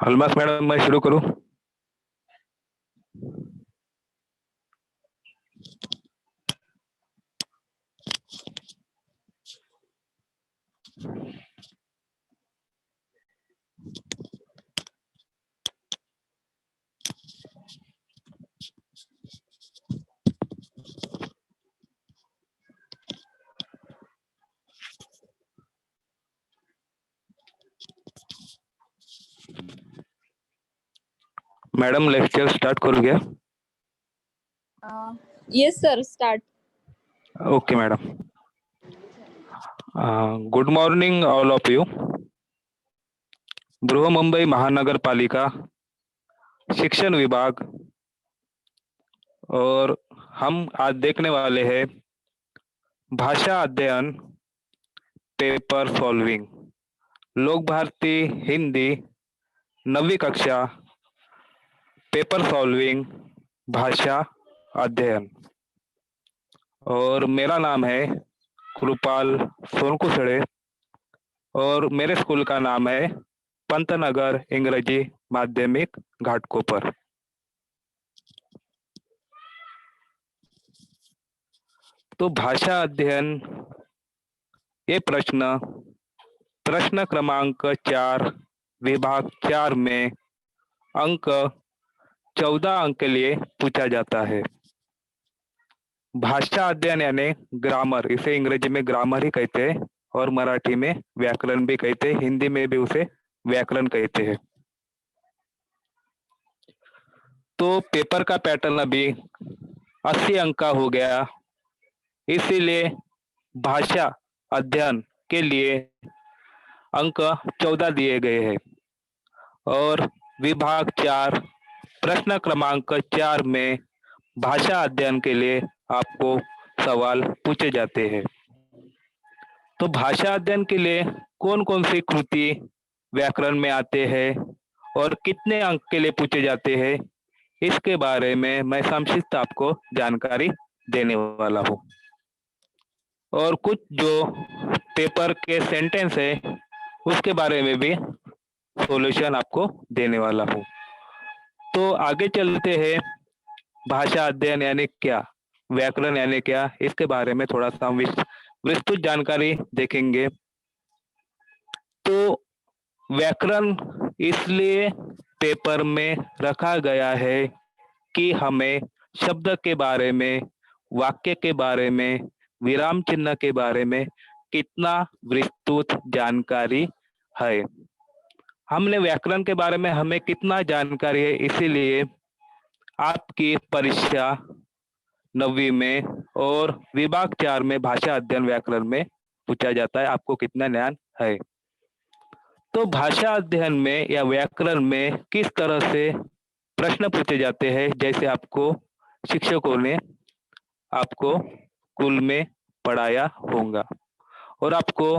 Almas madam, मैं शुरू करूं? मैडम, लेक्चर स्टार्ट करूं क्या? Yes, sir. Start. Okay madam. Good morning all of you. Brihanmumbai Mahanagar Palika शिक्षण विभाग, और हम आज देखने वाले हैं भाषा अध्ययन पेपर सॉल्विंग, लोक भारती हिंदी 9वीं कक्षा पेपर सॉल्विंग भाषा अध्ययन। और मेरा नाम है कृपाल सोनकुसड़े और मेरे स्कूल का नाम है पंतनगर इंग्रजी माध्यमिक घाटकोपर। तो भाषा अध्ययन ये प्रश्न क्रमांक 4 विभाग 4 में अंक 14 अंक के लिए पूछा जाता है। भाषा अध्ययन यानी ग्रामर, इसे अंग्रेजी में ग्रामर ही कहते हैं और मराठी में व्याकरण भी कहते हैं, हिंदी में भी उसे व्याकरण कहते हैं। तो पेपर का पैटर्न अभी 80 अंक का हो गया, इसीलिए भाषा अध्ययन के लिए अंक 14 दिए गए हैं। और विभाग 4 प्रश्न क्रमांक 4 में भाषा अध्ययन के लिए आपको सवाल पूछे जाते हैं। तो भाषा अध्ययन के लिए कौन कौन सी कृति व्याकरण में आते हैं और कितने अंक के लिए पूछे जाते हैं, इसके बारे में मैं संक्षिप्त आपको जानकारी देने वाला हूँ। और कुछ जो पेपर के सेंटेंस है उसके बारे में भी सॉल्यूशन आपको देने वाला हूँ। तो आगे चलते हैं, भाषा अध्ययन यानी क्या, व्याकरण यानी क्या, इसके बारे में थोड़ा सा विस्तृत जानकारी देखेंगे। तो व्याकरण इसलिए पेपर में रखा गया है कि हमें शब्द के बारे में, वाक्य के बारे में, विराम चिन्ह के बारे में कितना विस्तृत जानकारी है। हमने व्याकरण के बारे में हमें कितना जानकारी है, इसीलिए आपकी परीक्षा 9वीं में और विभाग 4 में भाषा अध्ययन व्याकरण में पूछा जाता है, आपको कितना ज्ञान है। तो भाषा अध्ययन में या व्याकरण में किस तरह से प्रश्न पूछे जाते हैं, जैसे आपको शिक्षकों ने आपको स्कूल में पढ़ाया होगा और आपको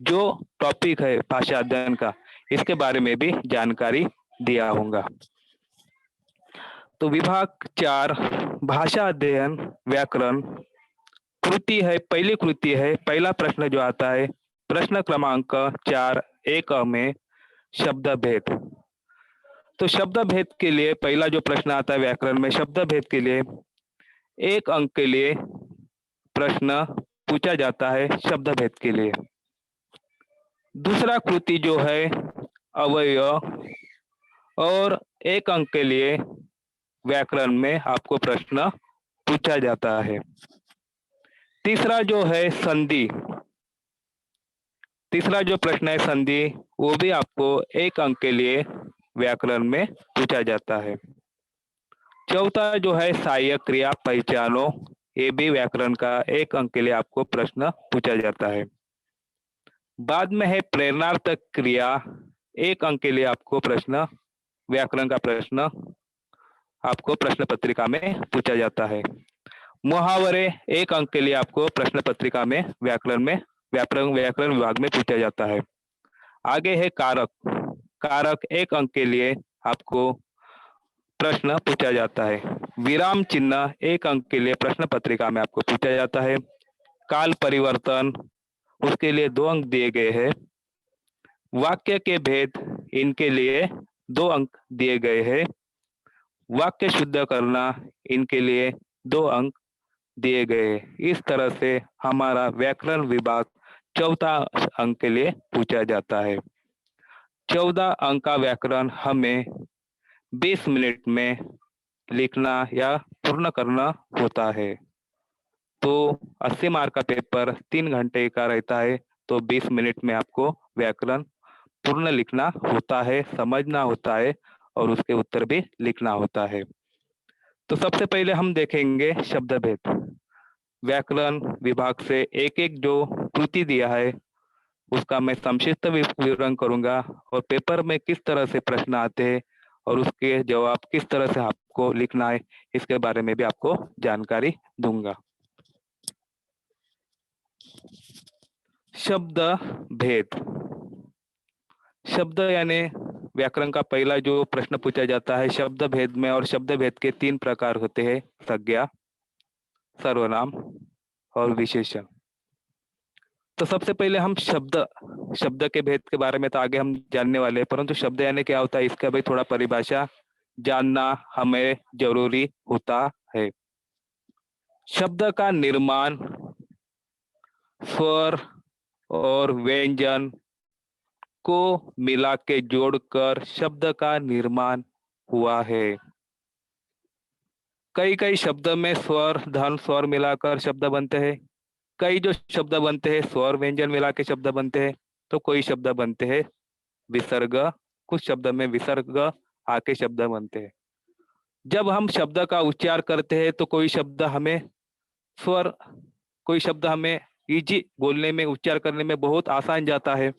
जो टॉपिक है भाषा अध्ययन का, इसके बारे में भी जानकारी दिया होगा। तो विभाग 4 भाषा अध्ययन व्याकरण कृति है, पहली कृति है, पहला प्रश्न जो आता है प्रश्न क्रमांक 4 1 में शब्द भेद। तो शब्द भेद के लिए पहला जो प्रश्न आता है व्याकरण में, शब्द भेद के लिए 1 अंक के लिए प्रश्न पूछा जाता है शब्द भेद के लिए। दूसरा कृति जो है अवयव, और 1 अंक के लिए व्याकरण में आपको प्रश्न पूछा जाता है। तीसरा जो है संधि, तीसरा जो प्रश्न है संधि, वो भी आपको 1 अंक के लिए व्याकरण में पूछा जाता है। चौथा जो है सहायक क्रिया पहचानो, ये भी व्याकरण का 1 अंक के लिए आपको प्रश्न पूछा जाता है। बाद में है प्रेरणार्थक क्रिया, 1 अंक के लिए आपको प्रश्न, व्याकरण का प्रश्न आपको प्रश्न पत्रिका में पूछा जाता है। मुहावरे 1 अंक के लिए आपको प्रश्न पत्रिका में व्याकरण विभाग में पूछा जाता है। आगे है कारक, कारक 1 अंक के लिए आपको प्रश्न पूछा जाता है। विराम चिन्ह 1 अंक के लिए प्रश्न पत्रिका में आपको पूछा जाता है। काल परिवर्तन, उसके लिए 2 अंक दिए गए हैं। वाक्य के भेद, इनके लिए 2 अंक दिए गए हैं। वाक्य शुद्ध करना, इनके लिए 2 अंक दिए गए। इस तरह से हमारा व्याकरण विभाग 14 अंक के लिए पूछा जाता है। 14 अंक का व्याकरण हमें 20 मिनट में लिखना या पूर्ण करना होता है। तो 80 मार्क का पेपर 3 घंटे का रहता है, तो 20 मिनट में आपको व्याकरण पूर्ण लिखना होता है, समझना होता है और उसके उत्तर भी लिखना होता है। तो सबसे पहले हम देखेंगे शब्द भेद। व्याकरण विभाग से एक-एक जो त्रुटि दिया है, उसका मैं संक्षिप्त विवरण करूंगा और पेपर में किस तरह से प्रश्न आते हैं और उसके जवाब किस तरह से आपको लिखना है, इसके बारे में भी आपको जानकारी दूंगा। शब्द भेद। शब्द यानी व्याकरण का पहला जो प्रश्न पूछा जाता है शब्द भेद में, और शब्द भेद के 3 प्रकार होते हैं: संज्ञा, सर्वनाम और विशेषण। तो सबसे पहले हम शब्द के भेद के बारे में तो आगे हम जानने वाले हैं, परंतु शब्द यानी क्या होता है इसका भी थोड़ा परिभाषा जानना हमें जरूरी होता है। शब्द का निर्माण स्वर और व्यंजन को मिला के जोड़कर शब्द का निर्माण हुआ है। कई कई शब्द में स्वर धन स्वर मिलाकर शब्द बनते हैं, कई जो शब्द बनते हैं स्वर व्यंजन मिला के शब्द बनते हैं, तो कोई शब्द बनते हैं विसर्ग, कुछ शब्द में विसर्ग आके शब्द बनते हैं। जब हम शब्द का उच्चार करते हैं तो कोई शब्द हमें स्वर, कोई शब्द हमें इजी बोलने में उच्चार करने में बहुत आसान जाता है,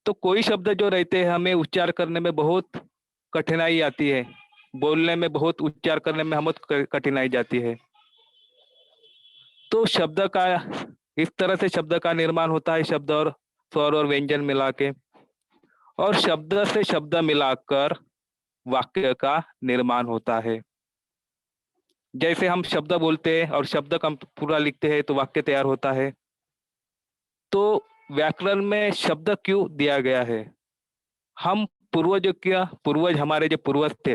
तो कोई शब्द जो रहते हैं हमें उच्चार करने में बहुत कठिनाई आती है, बोलने में बहुत उच्चार करने में हमें कठिनाई जाती है। तो शब्द का इस तरह से शब्द का निर्माण होता है, शब्द और स्वर और व्यंजन मिला के, और शब्द से शब्द मिलाकर वाक्य का निर्माण होता है। जैसे हम शब्द बोलते हैं और शब्द का पूरा लिखते हैं तो वाक्य तैयार होता है। तो व्याकरण में शब्द क्यों दिया गया है? हम पूर्वज हमारे जो पूर्वज थे,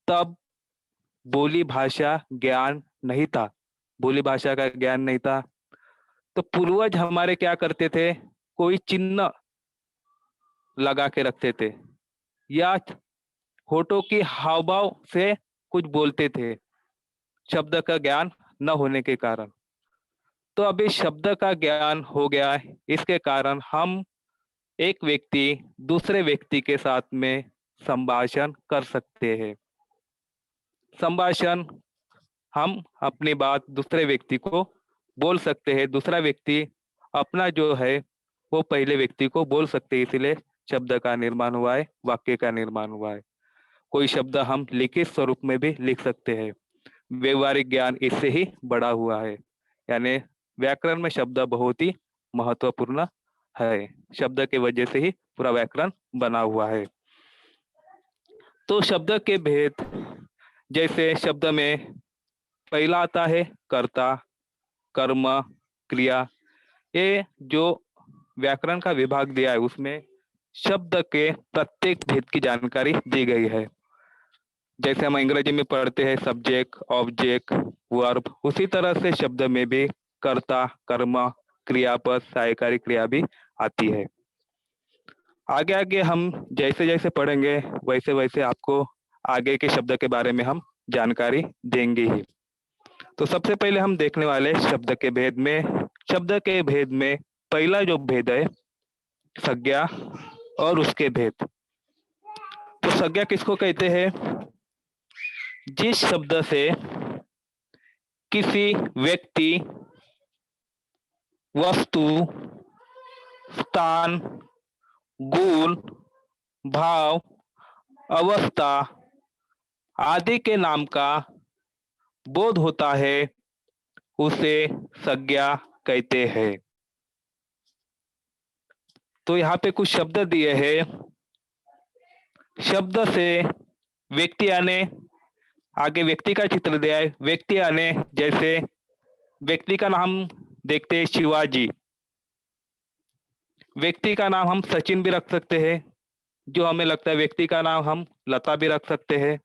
तब बोली भाषा ज्ञान नहीं था, बोली भाषा का ज्ञान नहीं था। तो पूर्वज हमारे क्या करते थे, कोई चिन्ह लगा के रखते थे या होठों की हाव भाव से कुछ बोलते थे, शब्द का ज्ञान न होने के कारण। तो अभी शब्द का ज्ञान हो गया है, इसके कारण हम एक व्यक्ति दूसरे व्यक्ति के साथ में संभाषण कर सकते हैं। संभाषण, हम अपनी बात दूसरे व्यक्ति को बोल सकते हैं, दूसरा व्यक्ति अपना जो है वो पहले व्यक्ति को बोल सकते हैं, इसलिए शब्द का निर्माण हुआ है, वाक्य का निर्माण हुआ है। कोई शब्द हम लिखित स्वरूप में भी लिख सकते हैं। व्यवहारिक ज्ञान इससे ही बड़ा हुआ है, यानी व्याकरण में शब्द बहुत ही महत्वपूर्ण है। शब्द के वजह से ही पूरा व्याकरण बना हुआ है। तो शब्द के भेद, जैसे शब्द में पहला आता है कर्ता, कर्म, क्रिया। ये जो व्याकरण का विभाग दिया है उसमें शब्द के प्रत्येक भेद की जानकारी दी गई है। जैसे हम अंग्रेजी में पढ़ते हैं सब्जेक्ट, ऑब्जेक्ट, वर्ब, उसी तरह से शब्द में भी कर्ता, कर्म, क्रियापद, सहायकारी क्रिया भी आती है। आगे आगे हम जैसे जैसे पढ़ेंगे वैसे वैसे आपको आगे के शब्द के बारे में हम जानकारी देंगे ही। तो सबसे पहले हम देखने वाले शब्द के भेद में, शब्द के भेद में पहला जो भेद है संज्ञा और उसके भेद। तो संज्ञा किसको कहते हैं? जिस शब्द से किसी व्यक्ति, वस्तु, स्थान, गुण, भाव, अवस्था आदि के नाम का बोध होता है, उसे संज्ञा कहते हैं। तो यहाँ पे कुछ शब्द दिए हैं। शब्द से व्यक्ति आने, आगे व्यक्ति का चित्र दिया है, व्यक्ति आने, जैसे व्यक्ति का नाम देखते हैं शिवाजी, व्यक्ति का नाम हम सचिन भी रख सकते हैं, जो हमें लगता है व्यक्ति का नाम हम लता भी रख सकते हैं।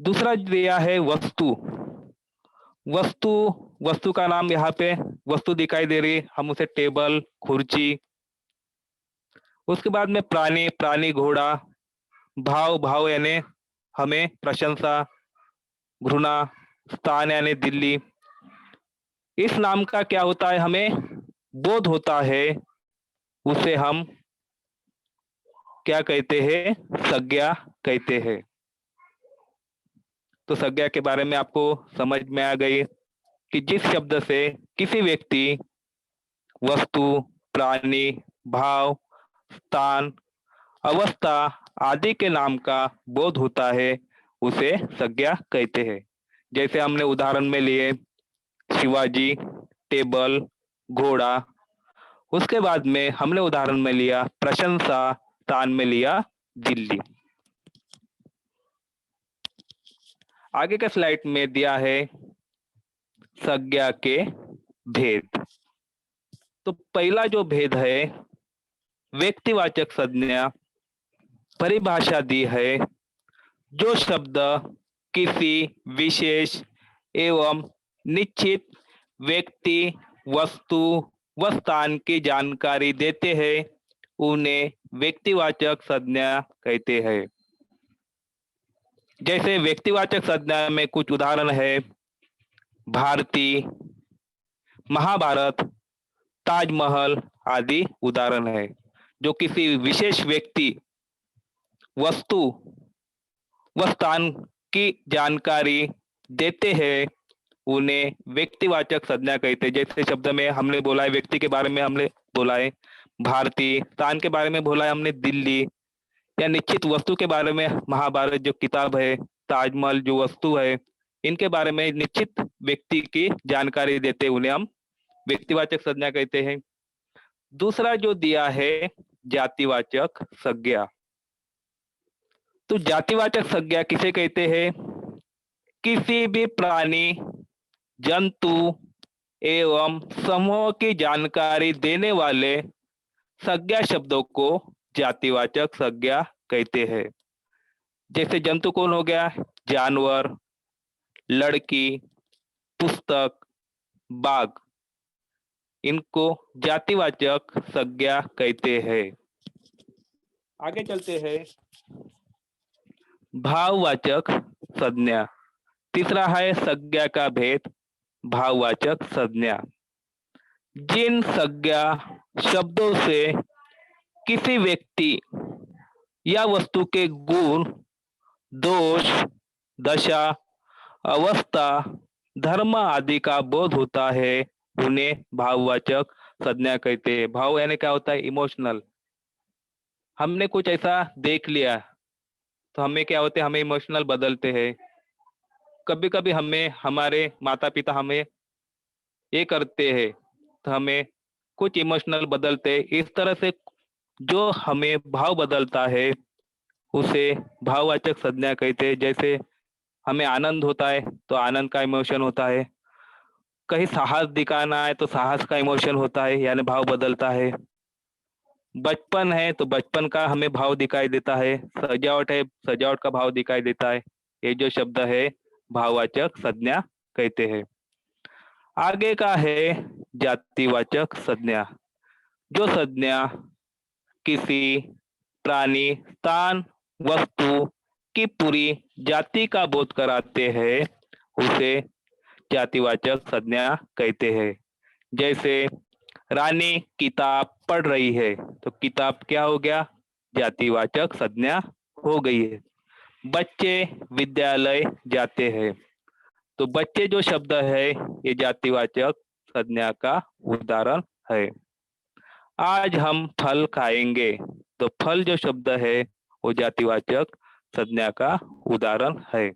दूसरा दिया है वस्तु। वस्तु वस्तु का नाम यहाँ पे वस्तु दिखाई दे रही है, हम उसे टेबल, कुर्सी। उसके बाद में प्राणी, प्राणी घोड़ा। भाव, भाव यानी हमें प्रशंसा, घृणा। स्थान यानी दिल्ली। इस नाम का क्या होता है, हमें बोध होता है, उसे हम क्या कहते हैं, संज्ञा कहते हैं। तो संज्ञा के बारे में आपको समझ में आ गई कि जिस शब्द से किसी व्यक्ति, वस्तु, प्राणी, भाव, स्थान, अवस्था आदि के नाम का बोध होता है, उसे संज्ञा कहते हैं। जैसे हमने उदाहरण में लिए शिवाजी, टेबल, घोड़ा। उसके बाद में हमने उदाहरण में लिया प्रशंसा, स्थान में लिया दिल्ली। आगे के स्लाइड में दिया है संज्ञा के भेद। तो पहला जो भेद है, व्यक्तिवाचक संज्ञा। परिभाषा दी है, जो शब्द किसी विशेष एवं निश्चित व्यक्ति, वस्तु व स्थान की जानकारी देते हैं, उन्हें व्यक्तिवाचक संज्ञा कहते हैं। जैसे व्यक्तिवाचक संज्ञा में कुछ उदाहरण है, भारती, महाभारत, ताजमहल आदि उदाहरण है। जो किसी विशेष व्यक्ति, वस्तु व स्थान की जानकारी देते हैं, उन्हें व्यक्तिवाचक संज्ञा कहते हैं। जैसे शब्द में हमने बोला है, व्यक्ति के बारे में हमने बोला है भारती, स्थान के बारे में बोला है हमने दिल्ली, या निश्चित वस्तु के बारे में महाभारत जो किताब है, ताजमहल जो वस्तु है, इनके बारे में निश्चित व्यक्ति की जानकारी देते हैं, उन्हें हम व्यक्तिवाचक संज्ञा कहते हैं। दूसरा जो दिया है जातिवाचक संज्ञा। तो जातिवाचक संज्ञा किसे कहते हैं, किसी भी प्राणी, जंतु एवं समूह की जानकारी देने वाले संज्ञा शब्दों को जातिवाचक संज्ञा कहते हैं। जैसे जंतु कौन हो गया, जानवर, लड़की, पुस्तक, बाघ, इनको जातिवाचक संज्ञा कहते हैं। आगे चलते हैं, भाववाचक संज्ञा। तीसरा है संज्ञा का भेद, भाववाचक संज्ञा। जिन संज्ञा शब्दों से किसी व्यक्ति या वस्तु के गुण, दोष, दशा, अवस्था, धर्म आदि का बोध होता है, उन्हें भाववाचक संज्ञा कहते हैं। भाव यानी क्या होता है, इमोशनल। हमने कुछ ऐसा देख लिया तो हमें क्या होते हैं, हमें इमोशनल बदलते हैं। कभी कभी हमें हमारे माता पिता हमें ये करते हैं तो हमें कुछ इमोशनल बदलते हैं। इस तरह से जो हमें भाव बदलता है, उसे भाववाचक संज्ञा कहते हैं। जैसे हमें आनंद होता है तो आनंद का इमोशन होता है, कहीं साहस दिखाना है तो साहस का इमोशन होता है, यानी भाव बदलता है। बचपन है तो बचपन का हमें भाव दिखाई देता है, सजावट है सजावट का भाव दिखाई देता है। ये जो शब्द है भाववाचक संज्ञा कहते हैं। आगे का है जातिवाचक संज्ञा। जो संज्ञा किसी प्राणी, स्थान, वस्तु की पूरी जाति का बोध कराते हैं, उसे जातिवाचक संज्ञा कहते हैं। जैसे रानी किताब पढ़ रही है तो किताब क्या हो गया, जातिवाचक संज्ञा हो गई है। बच्चे विद्यालय जाते हैं तो बच्चे जो शब्द है ये जातिवाचक संज्ञा का उदाहरण है। आज हम फल खाएंगे तो फल जो शब्द है वो जातिवाचक संज्ञा का उदाहरण है।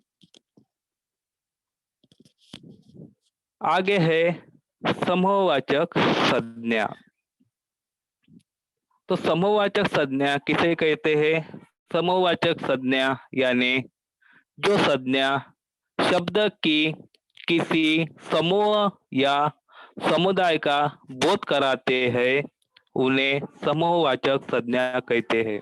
आगे है समूहवाचक संज्ञा। तो समूहवाचक संज्ञा किसे कहते हैं, समूहवाचक संज्ञा यानी जो संज्ञा शब्द की किसी समूह या समुदाय का बोध कराते हैं, उन्हें समूहवाचक संज्ञा कहते हैं।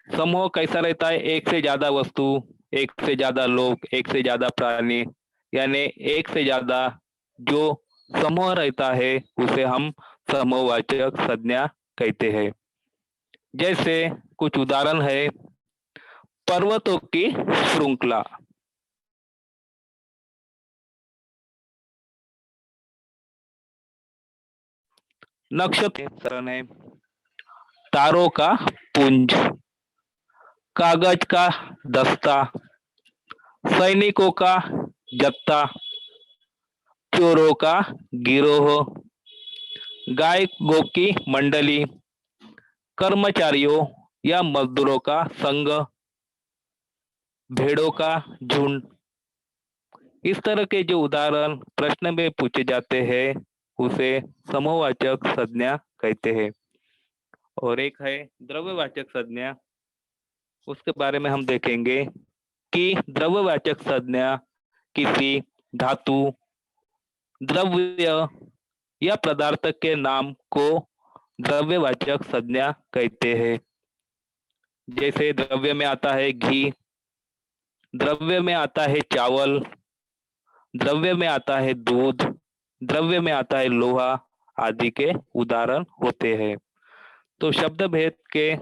समूह कैसा रहता है? एक से ज्यादा वस्तु, एक से ज्यादा लोग, एक से ज्यादा प्राणी, यानी एक से ज्यादा जो समूह रहता है उसे हम समूहवाचक संज्ञा कहते हैं। जैसे कुछ उदाहरण है, पर्वतों की श्रृंखला, नक्षत्र है, तारों का पुंज, कागज का दस्ता, सैनिकों का जत्था, चोरों का गिरोह, गाय गो की मंडली, कर्मचारियों या मजदूरों का संघ, भेड़ों का झुंड। इस तरह के जो उदाहरण प्रश्न में पूछे जाते हैं उसे समूहवाचक संज्ञा कहते हैं। और एक है द्रव्यवाचक संज्ञा, उसके बारे में हम देखेंगे कि द्रव्यवाचक संज्ञा किसी धातु, द्रव्य या पदार्थ के नाम को द्रव्यवाचक संज्ञा कहते हैं। जैसे द्रव्य में आता है घी, द्रव्य में आता है चावल, द्रव्य में आता है दूध, द्रव्य में आता है लोहा आदि के उदाहरण होते हैं। तो शब्द भेद के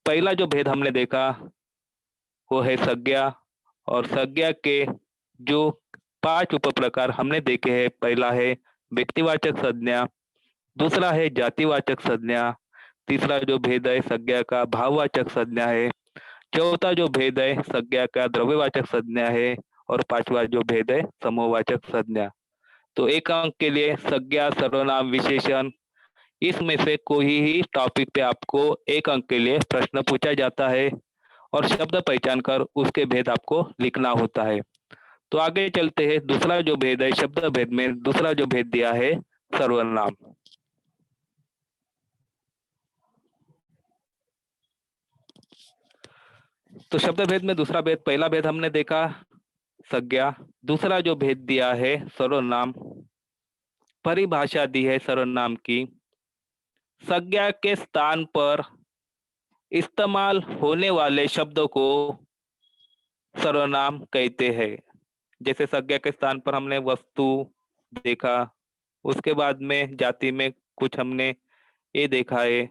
पहला जो भेद हमने देखा वो है संज्ञा, और संज्ञा के जो 5 उप प्रकार हमने देखे हैं, पहला है व्यक्तिवाचक संज्ञा, दूसरा है जातिवाचक संज्ञा, तीसरा जो भेद है संज्ञा का भाववाचक संज्ञा है, चौथा जो भेद है संज्ञा का द्रव्यवाचक संज्ञा है, और पांचवा जो भेद है समूहवाचक संज्ञा। तो एक अंक के लिए संज्ञा, सर्वनाम, विशेषण, इसमें से कोई ही टॉपिक पे आपको एक अंक के लिए प्रश्न पूछा जाता है और शब्द पहचान कर उसके भेद आपको लिखना होता है। तो आगे चलते हैं, दूसरा जो भेद है शब्द भेद में, दूसरा जो भेद दिया है सर्वनाम। तो शब्द भेद में दूसरा भेद, पहला भेद हमने देखा संज्ञा, दूसरा जो भेद दिया है सर्वनाम। परिभाषा दी है सर्वनाम की, संज्ञा के स्थान पर इस्तेमाल होने वाले शब्दों को सर्वनाम कहते हैं। जैसे संज्ञा के स्थान पर हमने वस्तु देखा, उसके बाद में जाति में कुछ हमने ये देखा है,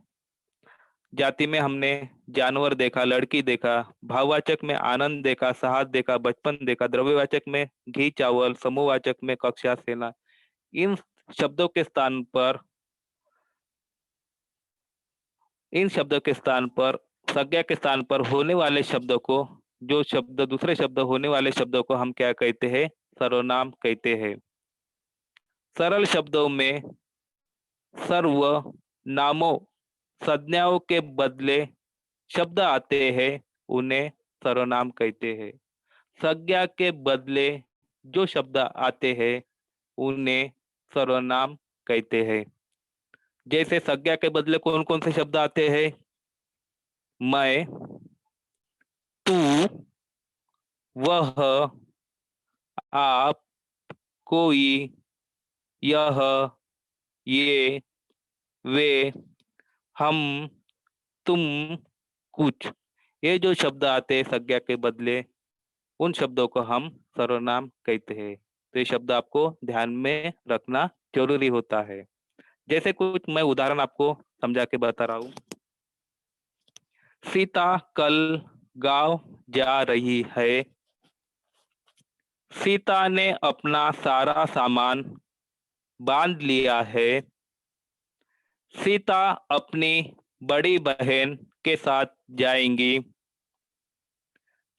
जाति में हमने जानवर देखा, लड़की देखा, भाववाचक में आनंद देखा, साहस देखा, बचपन देखा, द्रव्यवाचक में घी चावल, समूहवाचक में कक्षा सेना। इन शब्दों के स्थान पर, इन शब्दों के स्थान पर, संज्ञा के स्थान पर होने वाले शब्दों को, जो शब्द दूसरे शब्द होने वाले शब्दों को हम क्या कहते हैं? सर्वनाम कहते हैं। सरल शब्दों में सर्व नामों संज्ञाओं के बदले शब्द आते हैं, उन्हें सर्वनाम कहते हैं। संज्ञा के बदले जो शब्द आते हैं उन्हें सर्वनाम कहते हैं। जैसे संज्ञा के बदले कौन कौन से शब्द आते हैं? मैं, तू, वह, आप, कोई, यह, ये, वे, हम, तुम, कुछ। ये जो शब्द आते हैं संज्ञा के बदले, उन शब्दों को हम सर्वनाम कहते हैं। तो ये शब्द आपको ध्यान में रखना जरूरी होता है। जैसे कुछ मैं उदाहरण आपको समझा के बता रहा हूँ। सीता कल गांव जा रही है। सीता ने अपना सारा सामान बांध लिया है। सीता अपनी बड़ी बहन के साथ जाएंगी।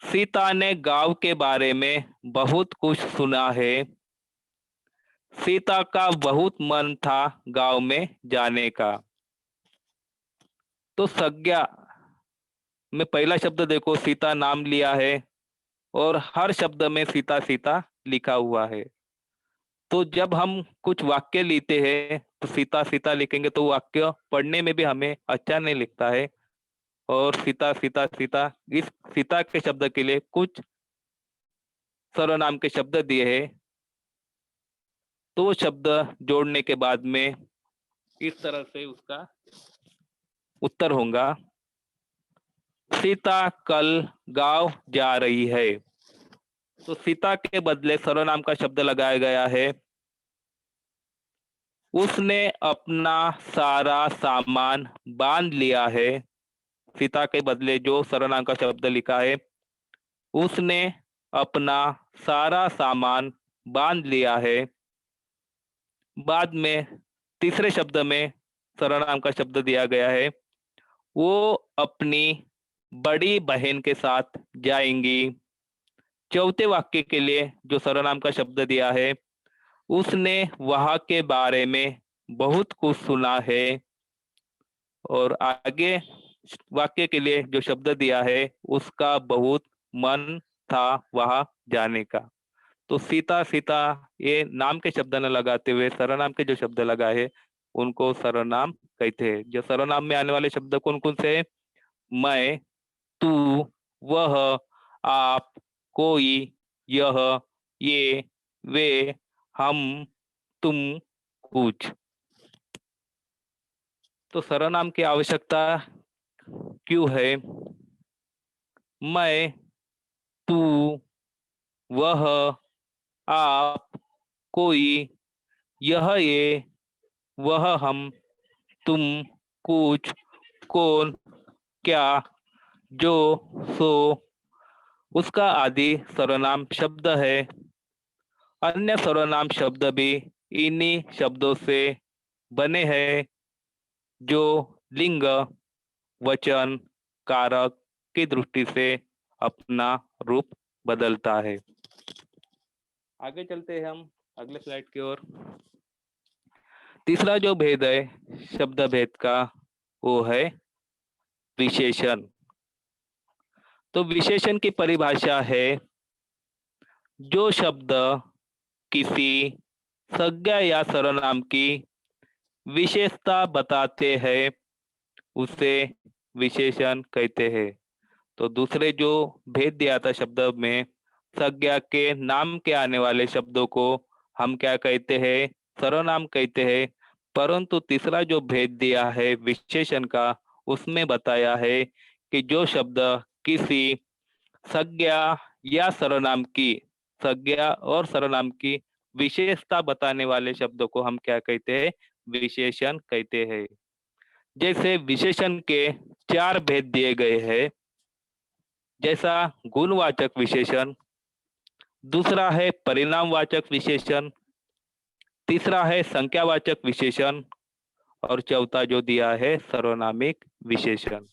सीता ने गांव के बारे में बहुत कुछ सुना है। सीता का बहुत मन था गांव में जाने का। तो संज्ञा में पहला शब्द देखो, सीता नाम लिया है और हर शब्द में सीता सीता लिखा हुआ है। तो जब हम कुछ वाक्य लिखते हैं तो सीता सीता लिखेंगे तो वाक्य पढ़ने में भी हमें अच्छा नहीं लिखता है। और सीता सीता सीता, इस सीता के शब्द के लिए कुछ सर्वनाम के शब्द दिए हैं, तो वो शब्द जोड़ने के बाद में इस तरह से उसका उत्तर होगा। सीता कल गांव जा रही है। तो सीता के बदले सर्वनाम का शब्द लगाया गया है। उसने अपना सारा सामान बांध लिया है। सीता के बदले जो सर्वनाम का शब्द लिखा है, उसने अपना सारा सामान बांध लिया है। बाद में तीसरे शब्द में सर्वनाम का शब्द दिया गया है। वो अपनी बड़ी बहन के साथ जाएंगी। चौथे वाक्य के लिए जो सर्वनाम का शब्द दिया है, उसने वहां के बारे में बहुत कुछ सुना है। और आगे वाक्य के लिए जो शब्द दिया है, उसका बहुत मन था वहां जाने का। तो सीता सीता ये नाम के शब्द न लगाते हुए सर्वनाम के जो शब्द लगाए हैं, उनको सर्वनाम कहते हैं। जो सर्वनाम में आने वाले शब्द कौन कौन से हैं? मैं, तू, वह, आप, कोई, यह, ये, वे, हम, तुम, कुछ। तो सर्वनाम की आवश्यकता क्यों है? मैं, तू, वह, आप, कोई, यह, ये, वह, हम, तुम, कुछ, कौन, क्या, जो, सो, उसका आदि सर्वनाम शब्द है। अन्य सर्वनाम शब्द भी इन्हीं शब्दों से बने हैं, जो लिंग, वचन, कारक की दृष्टि से अपना रूप बदलता है। आगे चलते हैं हम अगले स्लाइड की ओर। तीसरा जो भेद है शब्द भेद का, वो है विशेषण। तो विशेषण की परिभाषा है, जो शब्द किसी संज्ञा या सर्वनाम की विशेषता बताते हैं, उसे विशेषण कहते हैं। तो दूसरे जो भेद दिया था शब्द में, संज्ञा के नाम के आने वाले शब्दों को हम क्या कहते हैं? सर्वनाम कहते हैं। परंतु तीसरा जो भेद दिया है विशेषण का, उसमें बताया है कि जो शब्द किसी संज्ञा या सर्वनाम की संज्ञा और सर्वनाम की विशेषता बताने वाले शब्दों को हम क्या कहते हैं? विशेषण कहते हैं। जैसे विशेषण के चार भेद दिए गए हैं। जैसा गुणवाचक विशेषण, दूसरा है परिणामवाचक विशेषण, तीसरा है संख्यावाचक विशेषण, और चौथा जो दिया है सर्वनामिक विशेषण।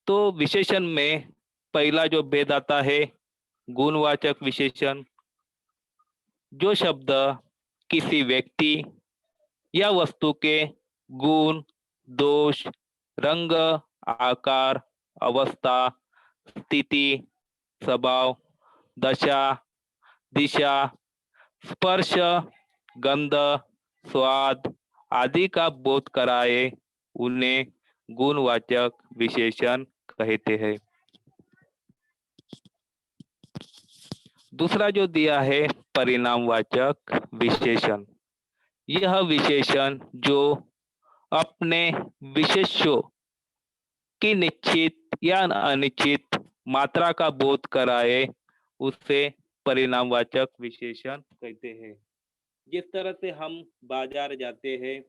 तो विशेषण में पहला जो भेद आता है गुणवाचक विशेषण। जो शब्द किसी व्यक्ति या वस्तु के गुण, दोष, रंग, आकार, अवस्था, स्थिति, स्वभाव, दशा, दिशा, स्पर्श, गंध, स्वाद आदि का बोध कराए, उन्हें गुणवाचक विशेषण कहते हैं। दूसरा जो दिया है परिणामवाचक विशेषण। यह विशेषण जो अपने विशेष्यों की निश्चित या अनिश्चित मात्रा का बोध कराए, उसे परिणामवाचक विशेषण कहते हैं। जिस तरह से हम बाजार जाते हैं,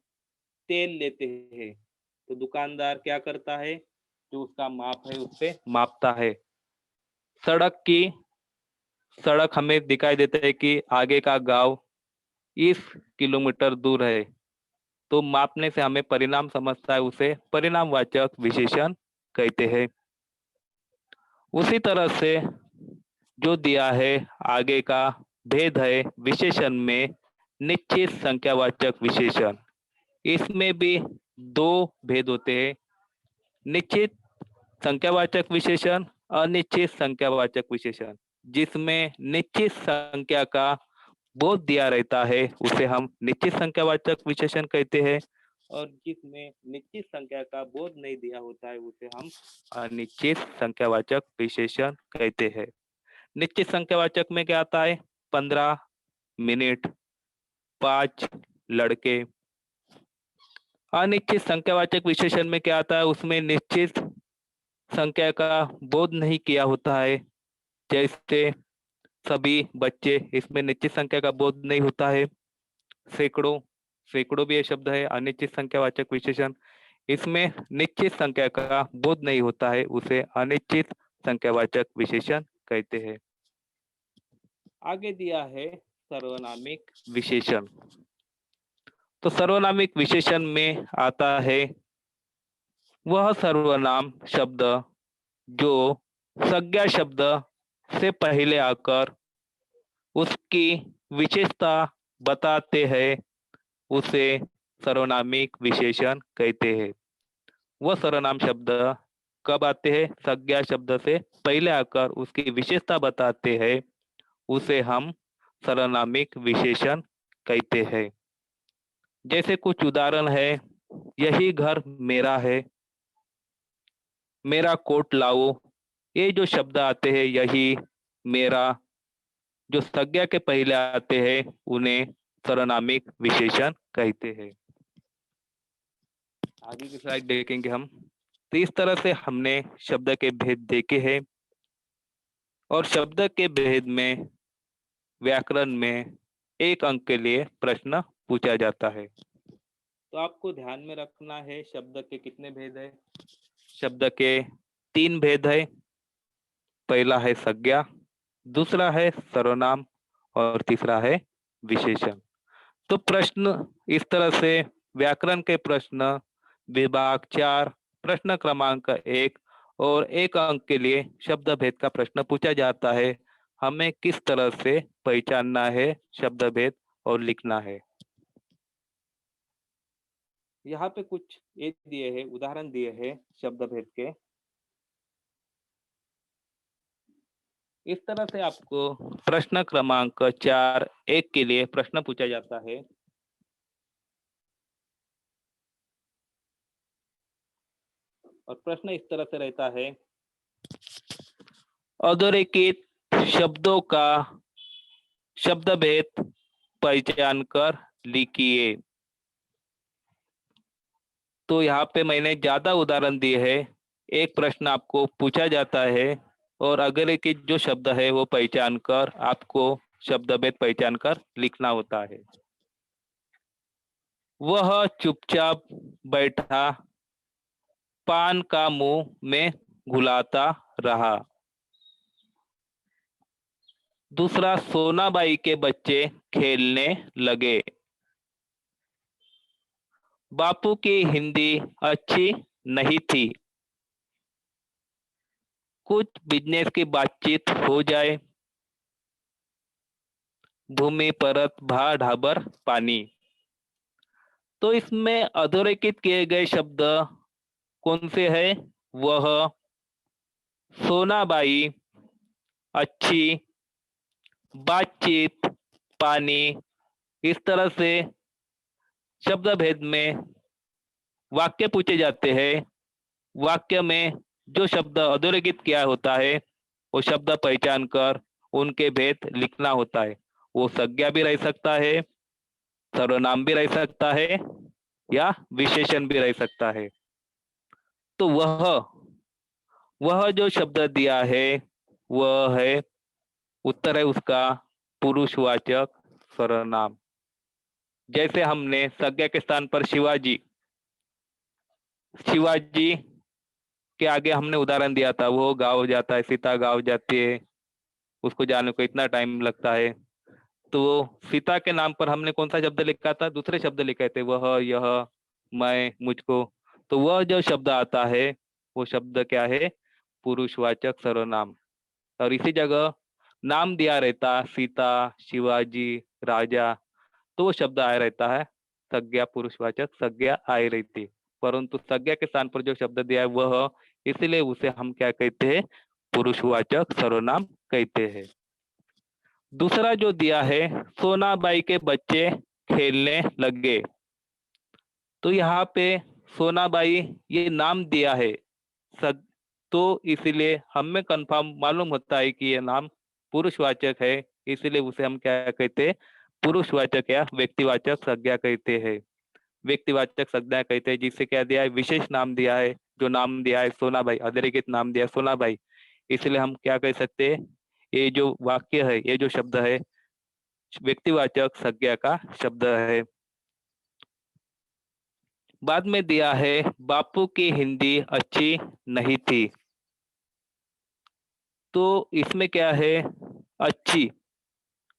तेल लेते हैं, तो दुकानदार क्या करता है? जो उसका माप है उससे मापता है। सड़क हमें दिखाई देता है कि आगे का गांव इस किलोमीटर दूर है, तो मापने से हमें परिणाम समझता है, उसे परिणामवाचक विशेषण कहते हैं। उसी तरह से जो दिया है आगे का भेद है विशेषण में निश्चित संख्यावाचक विशेषण। इसमें भी दो भेद होते हैं, निश्चित संख्यावाचक विशेषण, अनिश्चित संख्यावाचक विशेषण। जिसमें निश्चित संख्या का बोध दिया रहता है, उसे हम निश्चित संख्यावाचक विशेषण कहते हैं। और जिसमें निश्चित संख्या का बोध नहीं दिया होता है, उसे हम अनिश्चित संख्यावाचक विशेषण कहते हैं। निश्चित संख्यावाचक में क्या आता है? 15 मिनट, 5 लड़के। अनिश्चित संख्यावाचक विशेषण में क्या आता है? उसमें निश्चित संख्या का बोध नहीं किया होता है। जैसे सभी बच्चे, इसमें निश्चित संख्या का बोध नहीं होता है। सैकड़ों, सैकड़ों भी ये शब्द है अनिश्चित संख्यावाचक विशेषण। इसमें निश्चित संख्या का बोध नहीं होता है, उसे अनिश्चित संख्यावाचक विशेषण कहते हैं। आगे दिया है सर्वनामिक विशेषण। तो सर्वनामिक विशेषण में आता है वह सर्वनाम शब्द जो संज्ञा शब्द से पहले आकर उसकी विशेषता बताते हैं, उसे सर्वनामिक विशेषण कहते हैं। वह सर्वनाम शब्द कब आते हैं? संज्ञा शब्द से पहले आकर उसकी विशेषता बताते हैं, उसे हम सर्वनामिक विशेषण कहते हैं। जैसे कुछ उदाहरण है, यही घर मेरा है, मेरा कोट लाओ। ये जो शब्द आते हैं यही, मेरा, जो संज्ञा के पहले आते हैं उन्हें सर्वनामिक विशेषण कहते हैं। आगे की स्लाइड देखेंगे हम। तो इस तरह से हमने शब्द के भेद देखे हैं और शब्द के भेद में व्याकरण में 1 अंक के लिए प्रश्न पूछा जाता है। तो आपको ध्यान में रखना है शब्द के कितने भेद है। शब्द के 3 भेद है। पहला है संज्ञा, दूसरा है सर्वनाम और तीसरा है विशेषण। तो प्रश्न इस तरह से व्याकरण के प्रश्न विभाग 4 प्रश्न क्रमांक 1 और 1 अंक के लिए शब्द भेद का प्रश्न पूछा जाता है। हमें किस तरह से पहचानना है शब्द भेद और लिखना है। यहाँ पे कुछ एक दिए हैं, उदाहरण दिए हैं शब्द भेद के। इस तरह से आपको प्रश्न क्रमांक 4 1 के लिए प्रश्न पूछा जाता है। और प्रश्न इस तरह से रहता है, अधोरेखित शब्दों का शब्द भेद पहचान कर लिखिए। तो यहाँ पे मैंने ज्यादा उदाहरण दिए हैं। एक प्रश्न आपको पूछा जाता है और अधोरेखित जो शब्द है वो पहचान कर आपको शब्द भेद पहचान कर लिखना होता है। वह चुपचाप बैठा, पान का मुंह में घुलाता रहा। दूसरा, सोनाबाई के बच्चे खेलने लगे। बापू की हिंदी अच्छी नहीं थी, कुछ बिजनेस की बातचीत हो जाए। भूमि परत भा ढाबर पानी। तो इसमें अधोरेखित किए गए शब्द कौन से हैं? वह, सोनाबाई, अच्छी, बातचीत, पानी। इस तरह से शब्द भेद में वाक्य पूछे जाते हैं। वाक्य में जो शब्द अधोरेखित किया होता है वो शब्द पहचान कर उनके भेद लिखना होता है। वो संज्ञा भी रह सकता है, सर्वनाम भी रह सकता है या विशेषण भी रह सकता है। तो वह जो शब्द दिया है वह है, उत्तर है उसका पुरुषवाचक सर्वनाम। जैसे हमने संज्ञा के स्थान पर शिवाजी, शिवाजी के आगे हमने उदाहरण दिया था, वो गाँव जाता है, सीता गाँव जाती है, उसको जाने को इतना टाइम लगता है। तो सीता के नाम पर हमने कौन सा शब्द लिखा था? दूसरे शब्द लिखे थे, वह, यह, मैं, मुझको। तो वह जो शब्द आता है वो शब्द क्या है? पुरुषवाचक सर्वनाम। और इसी जगह नाम दिया रहता सीता, शिवाजी, राजा, तो वो शब्द आया रहता है संज्ञा, पुरुषवाचक संज्ञा आई रहती। परंतु संज्ञा के स्थान पर जो शब्द दिया है वह, इसलिए उसे हम क्या कहते हैं? पुरुषवाचक सर्वनाम कहते हैं। दूसरा जो दिया है, सोनाबाई के बच्चे खेलने लगे। तो यहाँ पे सोनाबाई ये नाम दिया है, तो इसलिए हमें कंफर्म मालूम होता है कि ये नाम पुरुषवाचक है, इसलिए उसे हम क्या कहते हैं? पुरुषवाचक या व्यक्तिवाचक संज्ञा कहते हैं। व्यक्तिवाचक संज्ञा कहते हैं जिसे क्या दिया है? विशेष नाम दिया है। जो नाम दिया है सोना भाई, अधोरेखित नाम दिया है सोना भाई, इसलिए हम क्या कह सकते हैं, ये जो वाक्य है, ये जो शब्द है व्यक्तिवाचक संज्ञा का शब्द है। बाद में दिया है बापू की हिंदी अच्छी नहीं थी। तो इसमें क्या है, अच्छी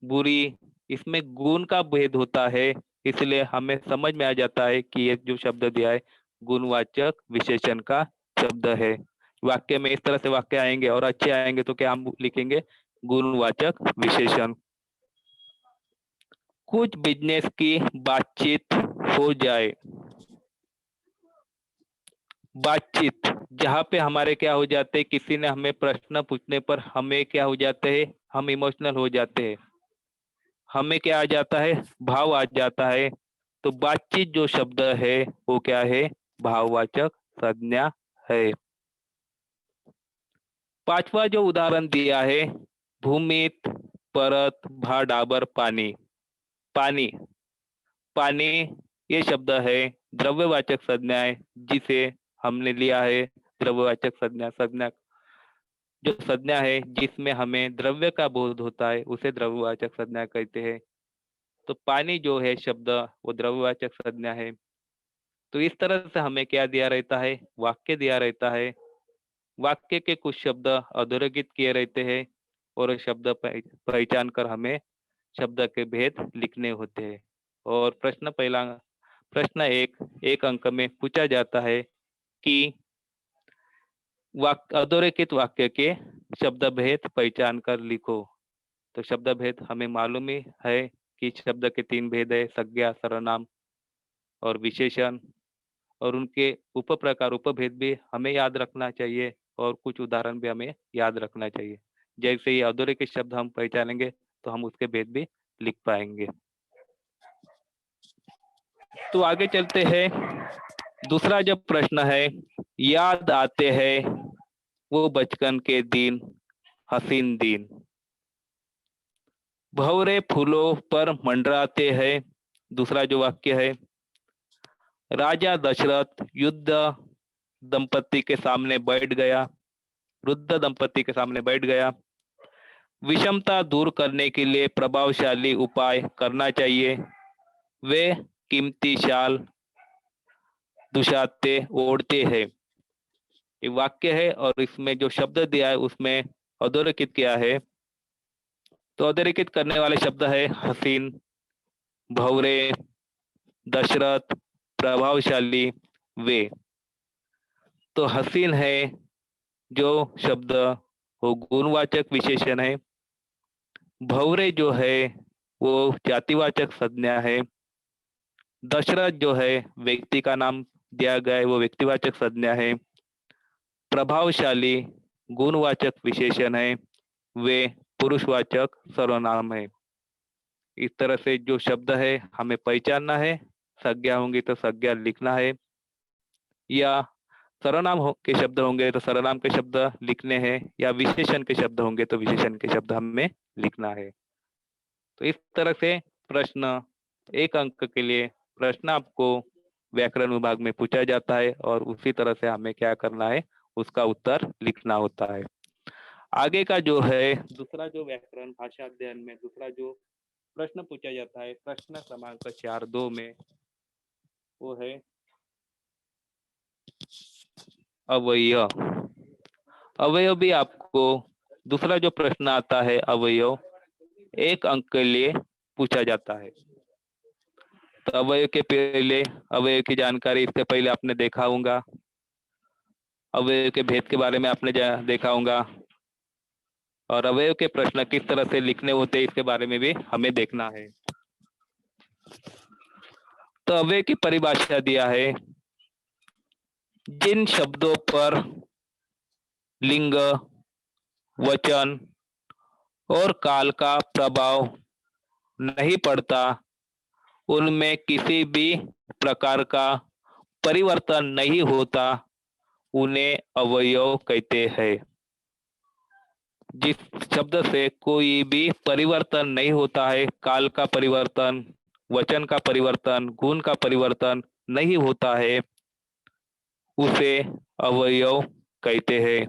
बुरी, इसमें गुण का भेद होता है, इसलिए हमें समझ में आ जाता है कि ये जो शब्द दिया है गुणवाचक विशेषण का शब्द है। वाक्य में इस तरह से वाक्य आएंगे और अच्छे आएंगे तो क्या हम लिखेंगे, गुणवाचक विशेषण। कुछ बिजनेस की बातचीत हो जाए, बातचीत जहाँ पे हमारे क्या हो जाते हैं, किसी ने हमें प्रश्न पूछने पर हमें क्या हो जाते हैं, हम इमोशनल हो जाते हैं, हमें क्या आ जाता है, भाव आ जाता है। तो बातचीत जो शब्द है वो क्या है, भाववाचक संज्ञा है। पांचवा जो उदाहरण दिया है, भूमित परत भा डाबर पानी। पानी, पानी ये शब्द है द्रव्यवाचक संज्ञा है, जिसे हमने लिया है द्रव्यवाचक संज्ञा। संज्ञा जो संज्ञा है जिसमें हमें द्रव्य का बोध होता है उसे द्रव्यवाचक संज्ञा कहते हैं। तो पानी जो है शब्द वो द्रव्यवाचक संज्ञा है। तो इस तरह से हमें क्या दिया रहता है, वाक्य दिया रहता है। वाक्य के कुछ शब्द अधोरेखित किए रहते हैं और शब्द पहचान कर हमें शब्द के भेद लिखने होते हैं। और प्रश्न एक अंक में पूछा जाता है कि अधोरेखित वाक्य के शब्द भेद पहचान कर लिखो। तो शब्द भेद हमें मालूम ही है कि शब्द के 3 भेद है, संज्ञा, सर्वनाम और विशेषण। और उनके उप प्रकार उपभेद भी हमें याद रखना चाहिए और कुछ उदाहरण भी हमें याद रखना चाहिए। जैसे ही अधोरेखित शब्द हम पहचानेंगे तो हम उसके भेद भी लिख पाएंगे। तो आगे चलते हैं। दूसरा जब प्रश्न है, याद आते हैं वो बचपन के दिन, हसीन दिन, भंवरे फूलों पर मंडराते हैं। दूसरा जो वाक्य है, राजा दशरथ युद्ध दंपति के सामने बैठ गया, वृद्ध दंपति के सामने बैठ गया। विषमता दूर करने के लिए प्रभावशाली उपाय करना चाहिए, वे कीमती शाल दुशाते ओढ़ते हैं। ये वाक्य है और इसमें जो शब्द दिया है उसमें अधोरेखित किया है। तो अधोरेखित करने वाले शब्द है हसीन, भंवरे, दशरथ, प्रभावशाली, वे। तो हसीन है जो शब्द वो गुणवाचक विशेषण है। भंवरे जो है वो जातिवाचक संज्ञा है। दशरथ जो है व्यक्ति का नाम दिया गया है, वो व्यक्तिवाचक संज्ञा है। प्रभावशाली गुणवाचक विशेषण है, वे पुरुषवाचक सर्वनाम है। इस तरह से जो शब्द है हमें पहचानना है, संज्ञा होंगी तो संज्ञा लिखना है, या के शब्द होंगे तो सर्वनाम के शब्द लिखने हैं, या विशेषण के शब्द होंगे तो विशेषण के शब्द हमें लिखना है। तो इस तरह से प्रश्न एक अंक के लिए प्रश्न आपको व्याकरण विभाग में पूछा जाता है और उसी तरह से हमें क्या करना है, उसका उत्तर लिखना होता है। आगे का जो है दूसरा जो व्याकरण भाषा अध्ययन में दूसरा जो प्रश्न पूछा जाता है प्रश्न क्रमांक 4.2 में, वो है अवयव। अवयव भी आपको दूसरा जो प्रश्न आता है अवयव, एक अंक के लिए पूछा जाता है। तो अवयव के पहले अवयव की जानकारी इससे पहले आपने देखा होगा, अवयव के भेद के बारे में आपने देखा होगा, और अवयव के प्रश्न किस तरह से लिखने होते हैं इसके बारे में भी हमें देखना है। तो अवयव की परिभाषा दिया है, जिन शब्दों पर लिंग, वचन और काल का प्रभाव नहीं पड़ता, उनमें किसी भी प्रकार का परिवर्तन नहीं होता, उन्हें अवयव कहते हैं। जिस शब्द से कोई भी परिवर्तन नहीं होता है, काल का परिवर्तन, वचन का परिवर्तन, गुण का परिवर्तन नहीं होता है, उसे अवयव कहते हैं।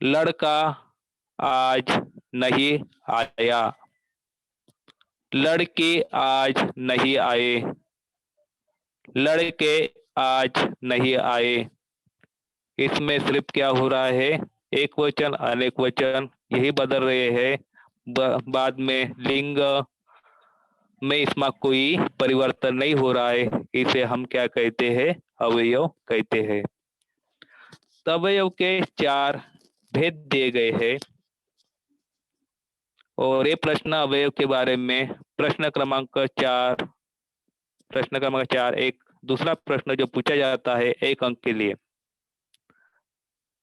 लड़का आज नहीं आया, लड़के आज नहीं आए, लड़के आज नहीं आए। इसमें सिर्फ क्या हो रहा है, एक वचन अनेक वचन यही बदल रहे हैं। बाद में लिंग में इसमें कोई परिवर्तन नहीं हो रहा है। इसे हम क्या कहते हैं, अवयव कहते हैं। तो अवयव के 4 भेद दिए गए हैं और ये प्रश्न अवयव के बारे में प्रश्न क्रमांक 4 एक दूसरा प्रश्न जो पूछा जाता है 1 अंक के लिए,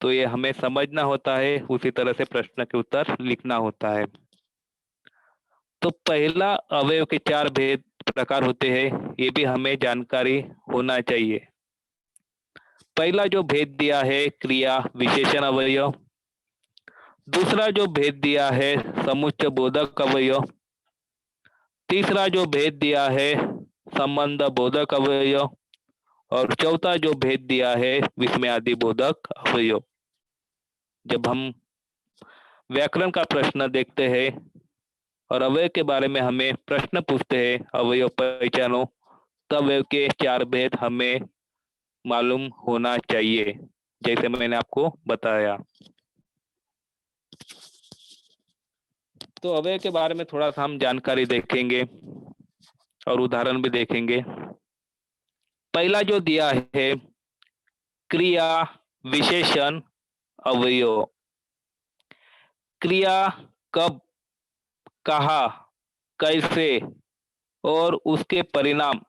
तो ये हमें समझना होता है, उसी तरह से प्रश्न के उत्तर लिखना होता है। तो पहला अवयव के 4 भेद प्रकार होते हैं, ये भी हमें जानकारी होना चाहिए। पहला जो भेद दिया है क्रिया विशेषण अवयव, दूसरा जो भेद दिया है समुच्चय बोधक अवयव, तीसरा जो भेद दिया है संबंध बोधक अवयव और चौथा जो भेद दिया है विस्मयादि बोधक अवयव। जब हम व्याकरण का प्रश्न देखते हैं और अवयव के बारे में हमें प्रश्न पूछते हैं, अवयव पहचानो, तब अवयव के 4 भेद हमें मालूम होना चाहिए, जैसे मैंने आपको बताया। तो अवयव के बारे में थोड़ा सा हम जानकारी देखेंगे और उदाहरण भी देखेंगे। पहला जो दिया है क्रिया विशेषण अवयव, क्रिया कब, कहा, कैसे और उसके परिणाम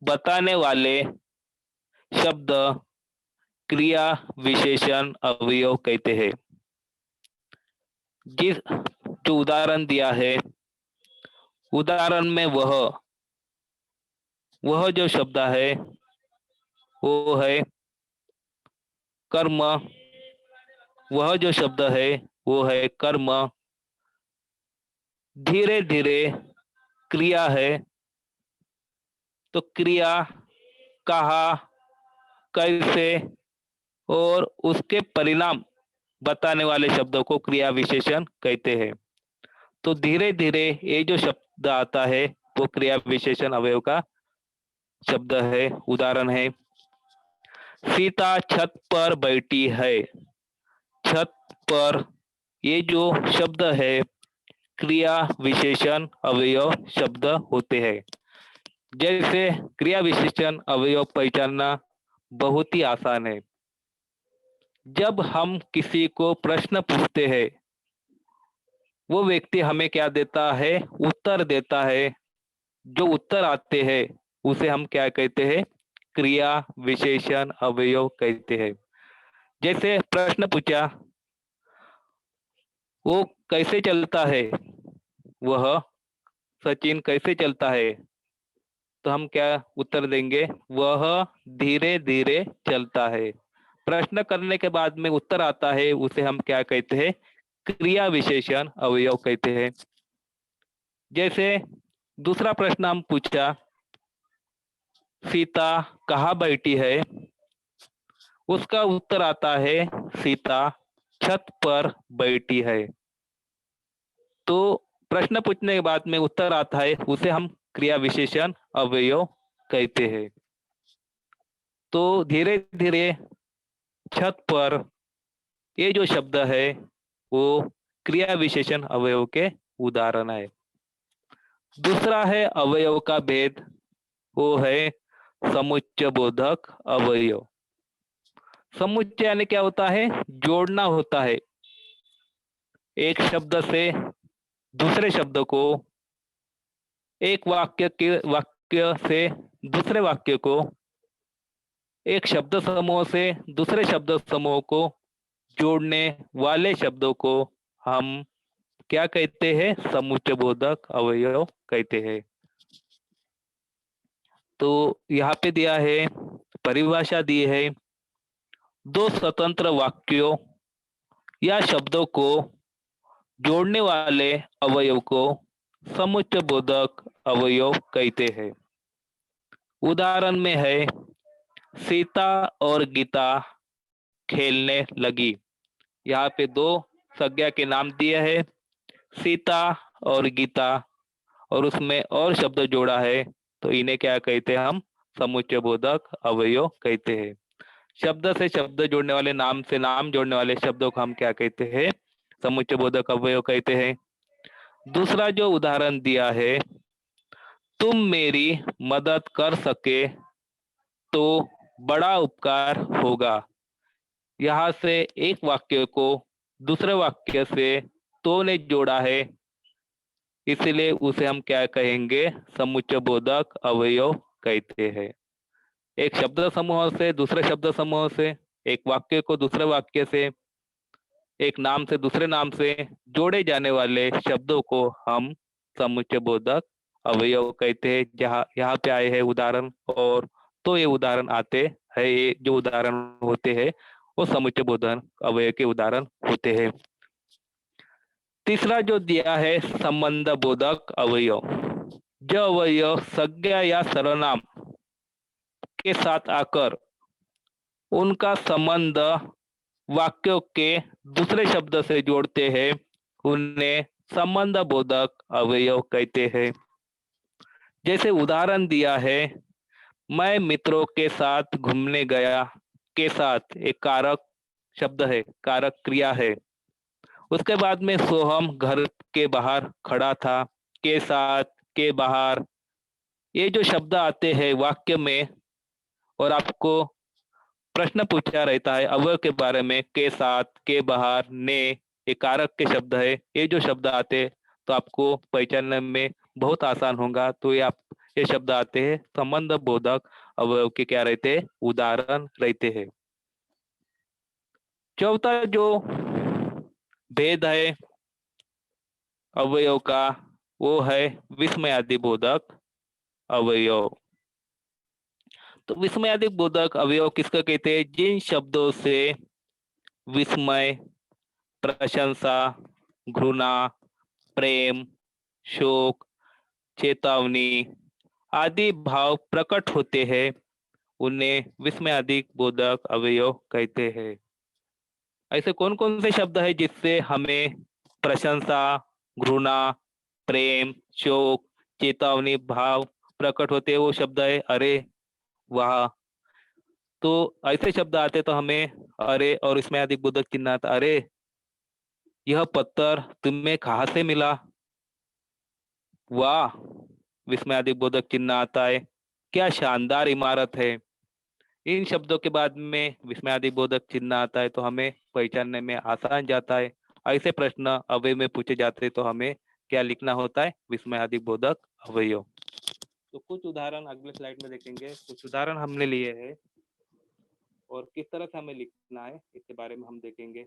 बताने वाले शब्द क्रिया विशेषण अवयव कहते हैं। जिस जो उदाहरण दिया है, उदाहरण में वह जो शब्द है वो है कर्म, वह जो शब्द है वो है कर्म। धीरे धीरे क्रिया है, तो क्रिया कहा, कैसे और उसके परिणाम बताने वाले शब्दों को क्रिया विशेषण कहते हैं। तो धीरे धीरे ये जो शब्द आता है वो क्रिया विशेषण अवयव का शब्द है। उदाहरण है सीता छत पर बैठी है। छत पर ये जो शब्द है क्रिया विशेषण अवयव शब्द होते हैं। जैसे क्रिया विशेषण अवयव पहचानना बहुत ही आसान है। जब हम किसी को प्रश्न पूछते हैं, वो व्यक्ति हमें क्या देता है, उत्तर देता है। जो उत्तर आते हैं उसे हम क्या कहते हैं, क्रिया विशेषण अवयव कहते हैं। जैसे प्रश्न पूछा, वो कैसे चलता है, वह सचिन कैसे चलता है, तो हम क्या उत्तर देंगे, वह धीरे धीरे चलता है। प्रश्न करने के बाद में उत्तर आता है उसे हम क्या कहते हैं, क्रिया विशेषण अवयव कहते हैं। जैसे दूसरा प्रश्न हम पूछा, सीता कहाँ बैठी है, उसका उत्तर आता है सीता छत पर बैठी है। तो प्रश्न पूछने के बाद में उत्तर आता है उसे हम क्रिया विशेषण अवयव कहते हैं। तो धीरे धीरे छत पर ये जो शब्द है वो क्रिया विशेषण अवयव के उदाहरण है। दूसरा है अवयव का भेद, वो है समुच्चय बोधक अवयव। समुच्चय यानी क्या होता है, जोड़ना होता है। एक शब्द से दूसरे शब्द को, एक वाक्य से दूसरे वाक्य को, एक शब्द समूह से दूसरे शब्द समूह को जोड़ने वाले शब्दों को हम क्या कहते हैं, समुच्चय बोधक अवयव कहते हैं। तो यहाँ पे दिया है, परिभाषा दी है, दो स्वतंत्र वाक्यों या शब्दों को जोड़ने वाले अवयव को समुच्चय बोधक अवयव कहते हैं। उदाहरण में है सीता और गीता खेलने लगी। यहाँ पे दो संज्ञा के नाम दिए हैं, सीता और गीता, और उसमें और शब्द जोड़ा है, तो इन्हें क्या कहते हैं हम? समुच्चय बोधक अवयव कहते हैं। शब्द से शब्द जोड़ने वाले, नाम से नाम जोड़ने वाले शब्दों को हम क्या कहते हैं? समुच्चय बोधक अवयव कहते हैं। दूसरा जो उदाहरण दिया है, तुम मेरी मदद कर सके तो बड़ा उपकार होगा। यहाँ से एक वाक्य को दूसरे वाक्य से तो ने जोड़ा है, इसलिए उसे हम क्या कहेंगे? समुच्चय बोधक अवयव कहते हैं। एक शब्द समूह से दूसरे शब्द समूह से, एक वाक्य को दूसरे वाक्य से, एक नाम से दूसरे नाम से जोड़े जाने वाले शब्दों को हम समुच्चय बोधक अवयव कहते हैं। जहाँ यहाँ पे आए हैं उदाहरण, और तो ये उदाहरण आते हैं, ये जो उदाहरण होते हैं वो समुच्चय बोधक अवयव के उदाहरण होते हैं। तीसरा जो दिया है, संबंध बोधक अवयव। जो अवयव संज्ञा या सर्वनाम के साथ आकर उनका संबंध वाक्यों के दूसरे शब्द से जोड़ते हैं, उन्हें संबंध बोधक अवयव कहते हैं। जैसे उदाहरण दिया है, मैं मित्रों के साथ घूमने गया। के साथ एक कारक शब्द है, कारक क्रिया है। उसके बाद में सोहम घर के बाहर खड़ा था। के साथ, के बाहर, ये जो शब्द आते हैं वाक्य में, और आपको प्रश्न पूछा रहता है अवयव के बारे में, के साथ, के बाहर, ने, ये कारक के शब्द है। ये जो शब्द आते तो आपको पहचानने में बहुत आसान होगा। तो ये शब्द आते हैं संबंध बोधक अवयव के क्या रहते हैं? उदाहरण रहते हैं। चौथा जो भेद है अवयव का, वो है विस्मयादि बोधक अवयव। तो विस्मयादि बोधक अवयव किसका कहते हैं? जिन शब्दों से विस्मय, प्रशंसा, घृणा, प्रेम, शोक, चेतावनी आदि भाव प्रकट होते हैं, उन्हें विस्मयादि बोधक अवयव कहते हैं। ऐसे कौन कौन से शब्द है जिससे हमें प्रशंसा, घृणा, प्रेम, शोक, चेतावनी भाव प्रकट होते हैं? वो शब्द है अरे, वाह। तो ऐसे शब्द आते तो हमें अरे और इसमें अधिक बोधक चिन्ह आता, अरे यह पत्थर तुम्हें कहाँ से मिला? वाह, विस्मयादि बोधक चिन्ह आता है, क्या शानदार इमारत है। इन शब्दों के बाद में विस्मयादि बोधक चिन्ह आता है, तो हमें पहचानने में आसान जाता है। ऐसे प्रश्न अवयव में पूछे जाते हैं तो हमें क्या लिखना होता है? विस्मयादि बोधक अवयव। तो कुछ उदाहरण अगले स्लाइड में देखेंगे। कुछ उदाहरण हमने लिए हैं और किस तरह से हमें लिखना है इसके बारे में हम देखेंगे।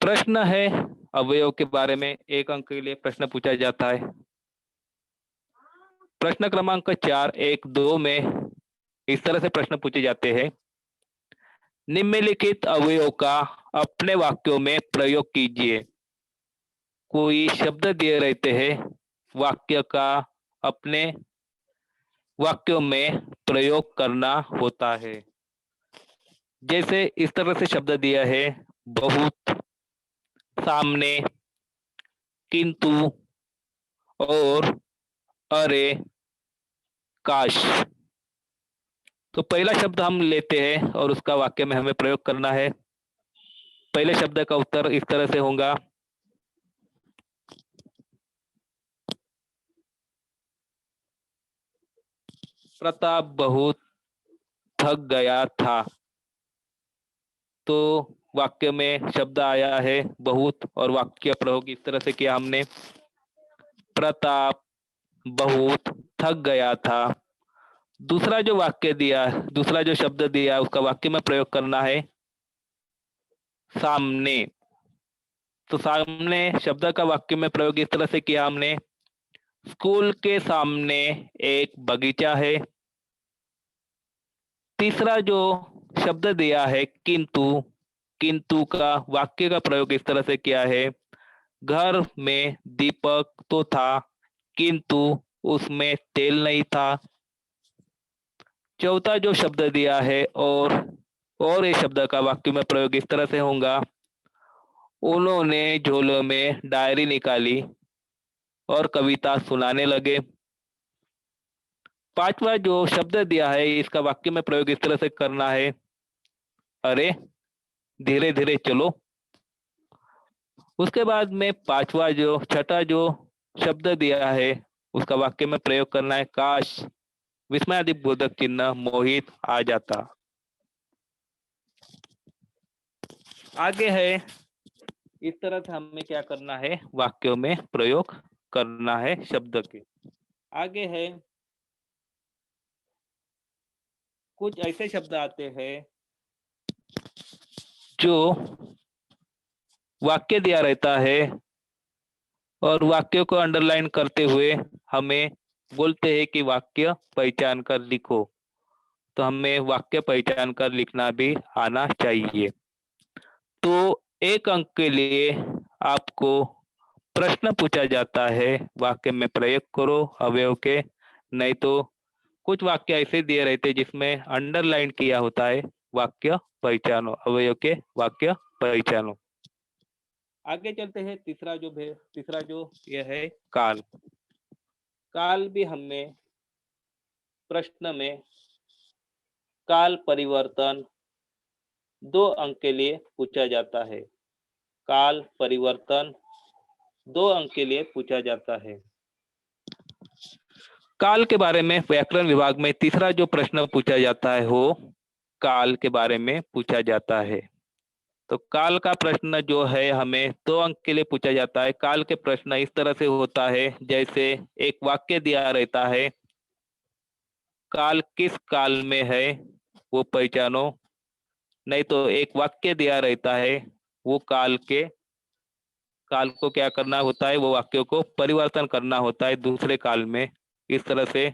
प्रश्न है अवयव के बारे में, 1 अंक के लिए प्रश्न पूछा जाता है। प्रश्न क्रमांक 4, 1, 2 में इस तरह से प्रश्न पूछे जाते हैं, निम्नलिखित अवयव का अपने वाक्यों में प्रयोग कीजिए। कोई शब्द दिए रहते हैं, वाक्य का अपने वाक्यों में प्रयोग करना होता है। जैसे इस तरह से शब्द दिया है, बहुत, सामने, किंतु और अरे, काश। तो पहला शब्द हम लेते हैं और उसका वाक्य में हमें प्रयोग करना है। पहले शब्द का उत्तर इस तरह से होगा, प्रताप बहुत थक गया था। तो वाक्य में शब्द आया है बहुत, और वाक्य प्रयोग इस तरह से किया हमने, प्रताप बहुत थक गया था। दूसरा जो वाक्य दिया, दूसरा जो शब्द दिया, उसका वाक्य में प्रयोग करना है सामने। तो सामने शब्द का वाक्य में प्रयोग इस तरह से किया हमने, स्कूल के सामने एक बगीचा है। तीसरा जो शब्द दिया है किंतु, किंतु का वाक्य का प्रयोग इस तरह से किया है, घर में दीपक तो था किंतु उसमें तेल नहीं था। चौथा जो शब्द दिया है और ये शब्द का वाक्य में प्रयोग इस तरह से होगा, उन्होंने झोले में डायरी निकाली और कविता सुनाने लगे। पांचवा जो शब्द दिया है इसका वाक्य में प्रयोग इस तरह से करना है, अरे धीरे धीरे चलो। उसके बाद में छठा जो शब्द दिया है उसका वाक्य में प्रयोग करना है, काश विस्मयादि बोधक चिन्ह मोहित आ जाता। आगे है, इस तरह से हमें क्या करना है, वाक्यों में प्रयोग करना है शब्द के। आगे है, कुछ ऐसे शब्द आते हैं जो वाक्य दिया रहता है और वाक्यों को अंडरलाइन करते हुए हमें बोलते हैं कि वाक्य पहचान कर लिखो, तो हमें वाक्य पहचान कर लिखना भी आना चाहिए। तो एक अंक के लिए आपको प्रश्न पूछा जाता है, वाक्य में प्रयोग करो अवयव के, नहीं तो कुछ वाक्य ऐसे दिए रहते हैं जिसमें अंडरलाइन किया होता है, वाक्य पहचानो, अवयव के वाक्य पहचानो। आगे चलते हैं, तीसरा जो यह है काल। काल भी हमें प्रश्न में काल परिवर्तन 2 अंक के लिए पूछा जाता है। काल परिवर्तन 2 अंक के लिए पूछा जाता है। काल के बारे में व्याकरण विभाग में तीसरा जो प्रश्न पूछा जाता है वो काल के बारे में पूछा जाता है। तो काल का प्रश्न जो है हमें 2 अंक के लिए पूछा जाता है। काल के प्रश्न इस तरह से होता है, जैसे एक वाक्य दिया रहता है, काल किस काल में है वो पहचानो, नहीं तो एक वाक्य दिया रहता है, वो काल को क्या करना होता है, वो वाक्यों को परिवर्तन करना होता है दूसरे काल में। इस तरह से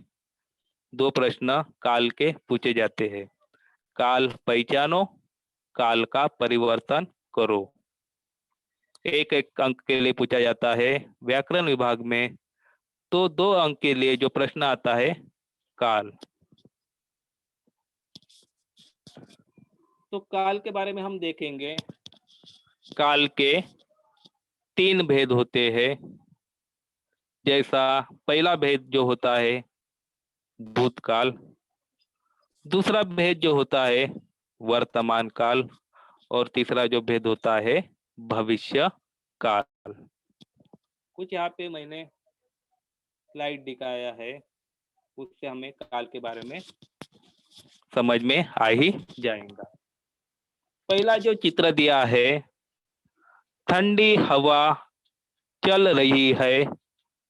2 प्रश्न काल के पूछे जाते हैं। काल पहचानो, काल का परिवर्तन करो। एक एक अंक के लिए पूछा जाता है व्याकरण विभाग में। तो 2 अंक के लिए जो प्रश्न आता है काल। तो काल के बारे में हम देखेंगे, काल के 3 भेद होते हैं। जैसा पहला भेद जो होता है भूतकाल, दूसरा भेद जो होता है वर्तमान काल, और तीसरा जो भेद होता है भविष्य काल। कुछ यहाँ पे मैंने स्लाइड दिखाया है, उससे हमें काल के बारे में समझ में आ ही जाएगा। पहला जो चित्र दिया है, ठंडी हवा चल रही है,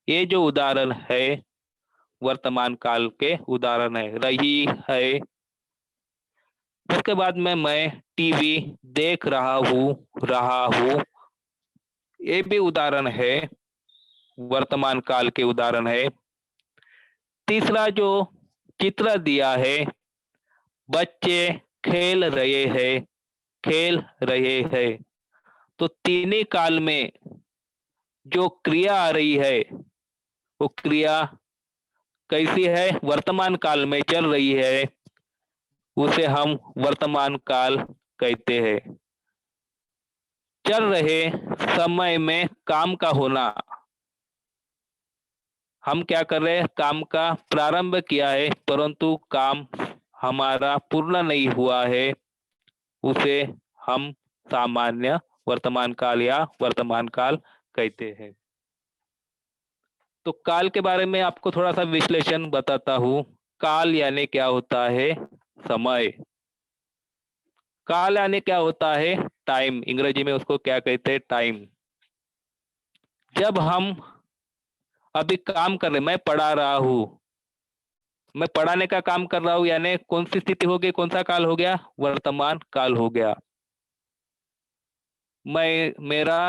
ये जो उदाहरण है वर्तमान काल के उदाहरण है, रही है। उसके बाद में मैं टीवी देख रहा हूँ, ये भी उदाहरण है, वर्तमान काल के उदाहरण है। तीसरा जो चित्र दिया है, बच्चे खेल रहे हैं, तो तीनों काल में जो क्रिया आ रही है वो क्रिया कैसी है, वर्तमान काल में चल रही है, उसे हम वर्तमान काल कहते हैं। चल रहे समय में काम का होना, हम क्या कर रहे हैं, काम का प्रारंभ किया है परंतु काम हमारा पूर्ण नहीं हुआ है, उसे हम सामान्य वर्तमान काल या वर्तमान काल कहते हैं। तो काल के बारे में आपको थोड़ा सा विश्लेषण बताता हूँ। काल यानी क्या होता है, समय। काल यानी क्या होता है, टाइम। अंग्रेजी में उसको क्या कहते हैं, टाइम। जब हम अभी काम कर रहे, मैं पढ़ा रहा हूँ, मैं पढ़ाने का काम कर रहा हूँ, यानी कौन सी स्थिति हो गई, कौन सा काल हो गया, वर्तमान काल हो गया। मेरा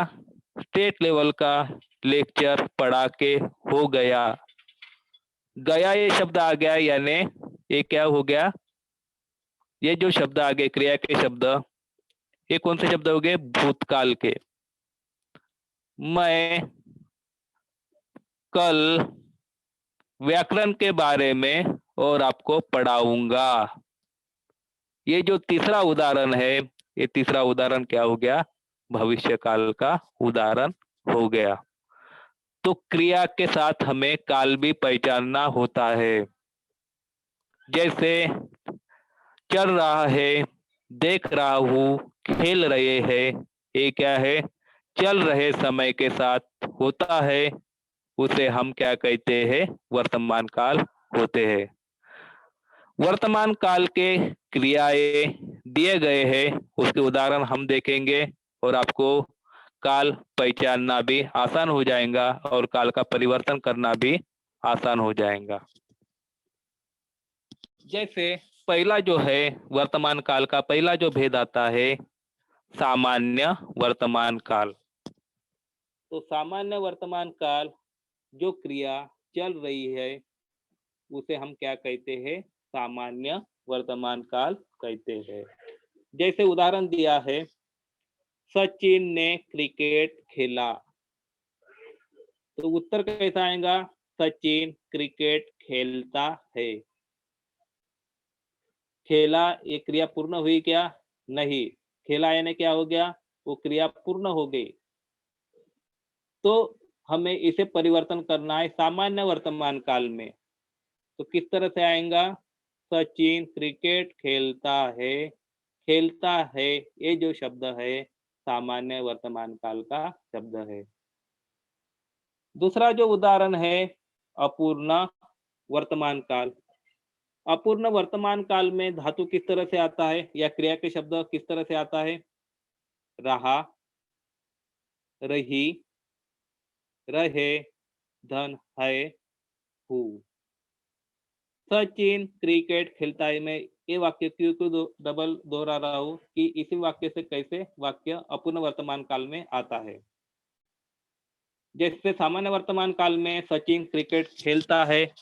स्टेट लेवल का लेक्चर पढ़ा के हो गया, गया ये शब्द आ गया, यानी ये क्या हो गया, ये जो शब्द आ गए क्रिया के शब्द, ये कौन से शब्द हो गए, भूतकाल के। मैं कल व्याकरण के बारे में और आपको पढ़ाऊंगा। ये जो तीसरा उदाहरण है, ये तीसरा उदाहरण क्या हो गया? भविष्य काल का उदाहरण हो गया। तो क्रिया के साथ हमें काल भी पहचानना होता है। जैसे चल रहा है, देख रहा हूँ, खेल रहे हैं, ये क्या है? चल रहे समय के साथ होता है, उसे हम क्या कहते हैं? वर्तमान काल होते हैं। वर्तमान काल के क्रियाएं दिए गए हैं, उसके उदाहरण हम देखेंगे और आपको काल पहचानना भी आसान हो जाएगा और काल का परिवर्तन करना भी आसान हो जाएगा। जैसे पहला जो है वर्तमान काल का पहला जो भेद आता है, सामान्य वर्तमान काल। तो सामान्य वर्तमान काल, जो क्रिया चल रही है उसे हम क्या कहते हैं? सामान्य वर्तमान काल कहते हैं। जैसे उदाहरण दिया है, सचिन ने क्रिकेट खेला। तो उत्तर कैसा आएगा? सचिन क्रिकेट खेलता है। खेला ये क्रिया पूर्ण हुई क्या? नहीं। खेला यानी क्या हो गया? वो क्रिया पूर्ण हो गई। तो हमें इसे परिवर्तन करना है सामान्य वर्तमान काल में। तो किस तरह से आएगा? सचिन क्रिकेट खेलता है। खेलता है ये जो शब्द है सामान्य वर्तमान काल का शब्द है। दूसरा जो उदाहरण है, अपूर्ण वर्तमान काल। अपूर्ण वर्तमान काल में धातु किस तरह से आता है या क्रिया के शब्द किस तरह से आता है? रहा, रही, रहे, धन, है, हूँ। सचिन क्रिकेट खेलता है। मैं ये वाक्य क्यों डबल दोहरा रहा हूं कि इसी वाक्य से कैसे वाक्य अपूर्ण वर्तमान काल में आता है। जैसे सामान्य वर्तमान काल में सचिन क्रिकेट खेलता है,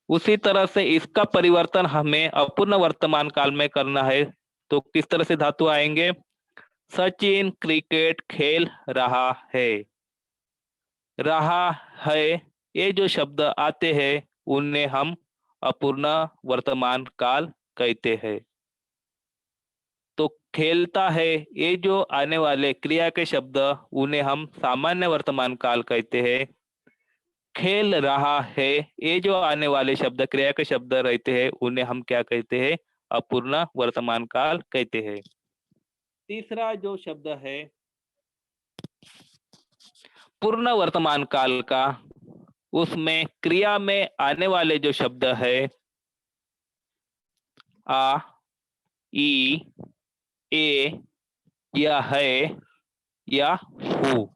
उसी तरह से इसका परिवर्तन हमें अपूर्ण वर्तमान काल में करना है। तो किस तरह से धातु आएंगे? सचिन क्रिकेट खेल रहा है। रहा है ये जो शब्द आते हैं उन्हें हम अपूर्ण वर्तमान काल कहते हैं। तो खेलता है ये जो आने वाले क्रिया के शब्द उन्हें हम सामान्य वर्तमान काल कहते हैं। खेल रहा है ये जो आने वाले शब्द क्रिया के शब्द रहते हैं उन्हें हम क्या कहते हैं? अपूर्ण वर्तमान काल कहते हैं। तीसरा जो शब्द है पूर्ण वर्तमान काल का, उसमें क्रिया में आने वाले जो शब्द है आ, ई, ए, या है, या हूँ।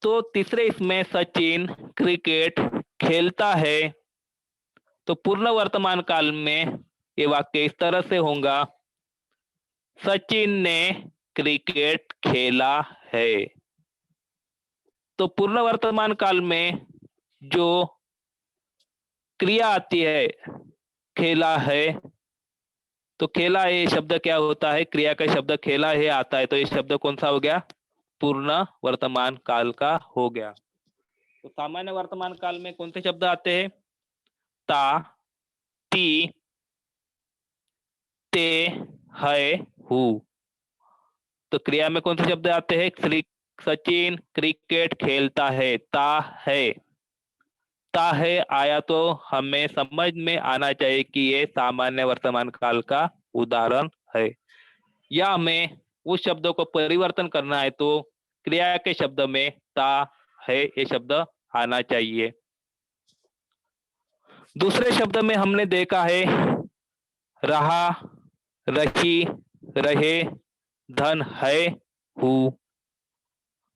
तो तीसरे इसमें सचिन क्रिकेट खेलता है। तो पूर्ण वर्तमान काल में ये वाक्य इस तरह से होगा, सचिन ने क्रिकेट खेला है। तो पूर्ण वर्तमान काल में जो क्रिया आती है खेला है, तो खेला ये शब्द क्या होता है? क्रिया का शब्द खेला है आता है, तो ये शब्द कौन सा हो गया? पूर्ण वर्तमान काल का हो गया। तो सामान्य वर्तमान काल में कौन से शब्द आते हैं? ता, ती, ते, है, हूँ। तो क्रिया में कौन से शब्द आते हैं? सचिन क्रिकेट खेलता है। ता है, ता है आया तो हमें समझ में आना चाहिए कि ये सामान्य वर्तमान काल का उदाहरण है। या हमें उस शब्दों को परिवर्तन करना है तो क्रिया के शब्द में ता है ये शब्द आना चाहिए। दूसरे शब्द में हमने देखा है रहा, रही, रहे, धन, है, हूँ।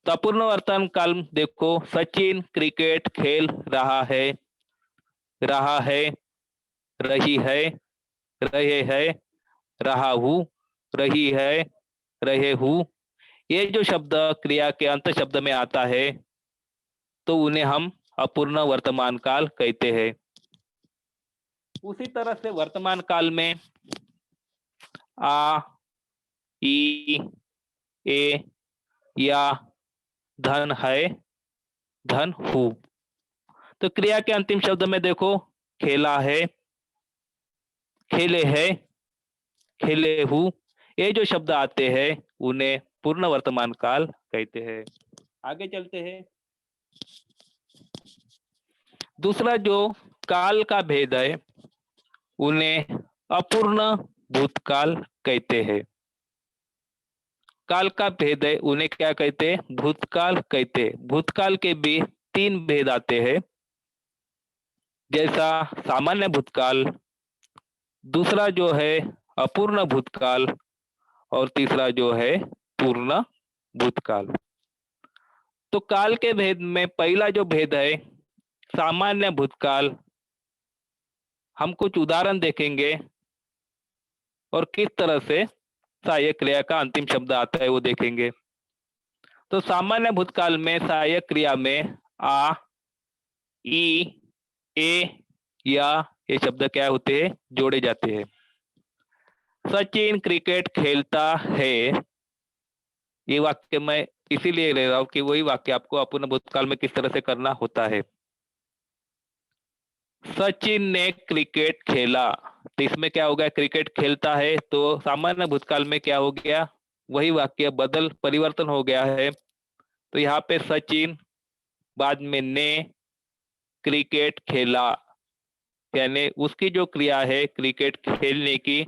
तो अपूर्ण वर्तमान काल देखो, सचिन क्रिकेट खेल रहा है, रही है, रहे है, रहा हूँ, रही है, रहे हूँ। ये जो शब्द क्रिया के अंत शब्द में आता है तो उन्हें हम अपूर्ण वर्तमान काल कहते हैं। उसी तरह से वर्तमान काल में आ, ई, ए, या, धन, है, धन, हूँ। तो क्रिया के अंतिम शब्द में देखो खेला है, खेले है, खेले हूँ, ये जो शब्द आते हैं उन्हें पूर्ण वर्तमान काल कहते हैं। आगे चलते हैं। दूसरा जो काल का भेद है उन्हें अपूर्ण भूतकाल कहते हैं। काल का भेद है उन्हें क्या कहते हैं? भूतकाल कहते हैं। भूतकाल के भी तीन भेद आते हैं, जैसा सामान्य भूतकाल, दूसरा जो है अपूर्ण भूतकाल और तीसरा जो है पूर्ण भूतकाल। तो काल के भेद में पहला जो भेद है सामान्य भूतकाल, हम कुछ उदाहरण देखेंगे और किस तरह से सहायक क्रिया का अंतिम शब्द आता है वो देखेंगे। तो सामान्य भूतकाल में सहायक क्रिया में आ, ई, ए या ये शब्द क्या होते हैं? जोड़े जाते हैं। सचिन क्रिकेट खेलता है, ये वाक्य मैं इसीलिए ले रहा हूं कि वही वाक्य आपको अपूर्ण भूतकाल में किस तरह से करना होता है। सचिन ने क्रिकेट खेला, तो इसमें क्या हो गया? क्रिकेट खेलता है, तो सामान्य भूतकाल में क्या हो गया? वही वाक्य परिवर्तन हो गया है। तो यहाँ पे सचिन, बाद में ने, क्रिकेट खेला, यानी उसकी जो क्रिया है क्रिकेट खेलने की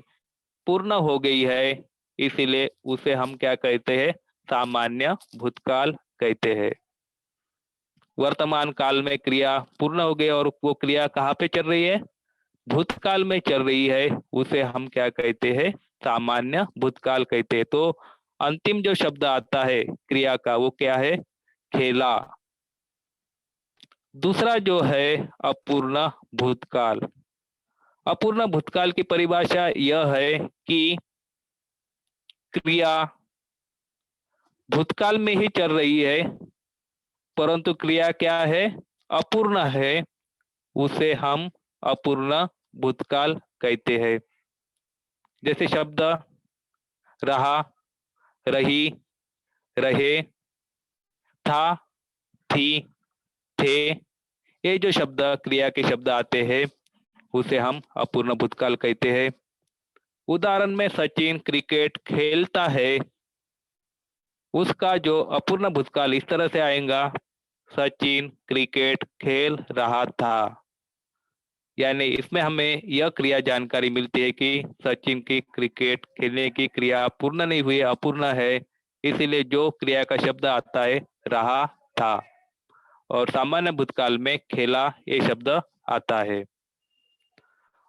पूर्ण हो गई है, इसीलिए उसे हम क्या कहते हैं? सामान्य भूतकाल कहते हैं। वर्तमान काल में क्रिया पूर्ण हो गई और वो क्रिया कहाँ पे चल रही है? भूतकाल में चल रही है, उसे हम क्या कहते हैं? सामान्य भूतकाल कहते हैं। तो अंतिम जो शब्द आता है क्रिया का वो क्या है? खेला। दूसरा जो है अपूर्ण भूतकाल। अपूर्ण भूतकाल की परिभाषा यह है कि क्रिया भूतकाल में ही चल रही है परंतु क्रिया क्या है? अपूर्ण है, उसे हम अपूर्ण भूतकाल कहते हैं। जैसे शब्द रहा, रही, रहे, था, थी, थे, ये जो शब्द क्रिया के शब्द आते हैं उसे हम अपूर्ण भूतकाल कहते हैं। उदाहरण में सचिन क्रिकेट खेलता है, उसका जो अपूर्ण भूतकाल इस तरह से आएगा, सचिन क्रिकेट खेल रहा था। यानी इसमें हमें यह क्रिया जानकारी मिलती है कि सचिन की क्रिकेट खेलने की क्रिया पूर्ण नहीं हुई, अपूर्ण है, इसीलिए जो क्रिया का शब्द आता है रहा था। और सामान्य भूतकाल में खेला ये शब्द आता है।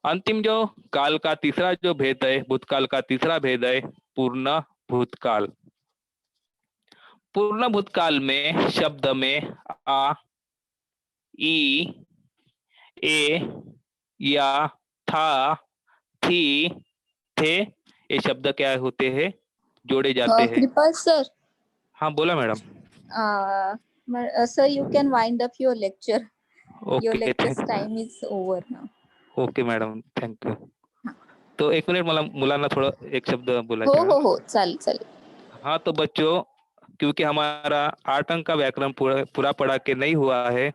अंतिम जो काल का तीसरा जो भेद है, भूतकाल का तीसरा भेद है पूर्ण भूतकाल। पूर्ण भूतकाल में शब्द में आ, ई, ए या था, थी, थे, ये शब्द क्या होते हैं? जोड़े जाते हैं। कृपा सर। हाँ बोला madam. Sir you can wind up your lecture. Your okay lecture time is over now. Okay madam, thank you. तो एक मिनट, मला मुलांना थोड़ा एक शब्द बोलायचा है। हो चालेल चालेल। हाँ तो बच्चों, क्योंकि हमारा 8 अंक का व्याकरण पूरा पढ़ा के नहीं हुआ है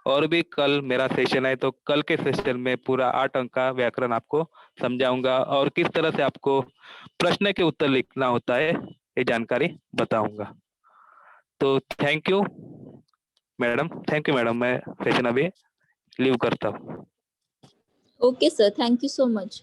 और भी कल मेरा सेशन है, तो कल के सेशन में पूरा 8 अंक का व्याकरण आपको समझाऊंगा और किस तरह से आपको प्रश्न के उत्तर लिखना होता है ये जानकारी बताऊंगा। तो थैंक यू मैडम, मैं सेशन अभी लीव करता हूँ। Okay sir, thank you so much.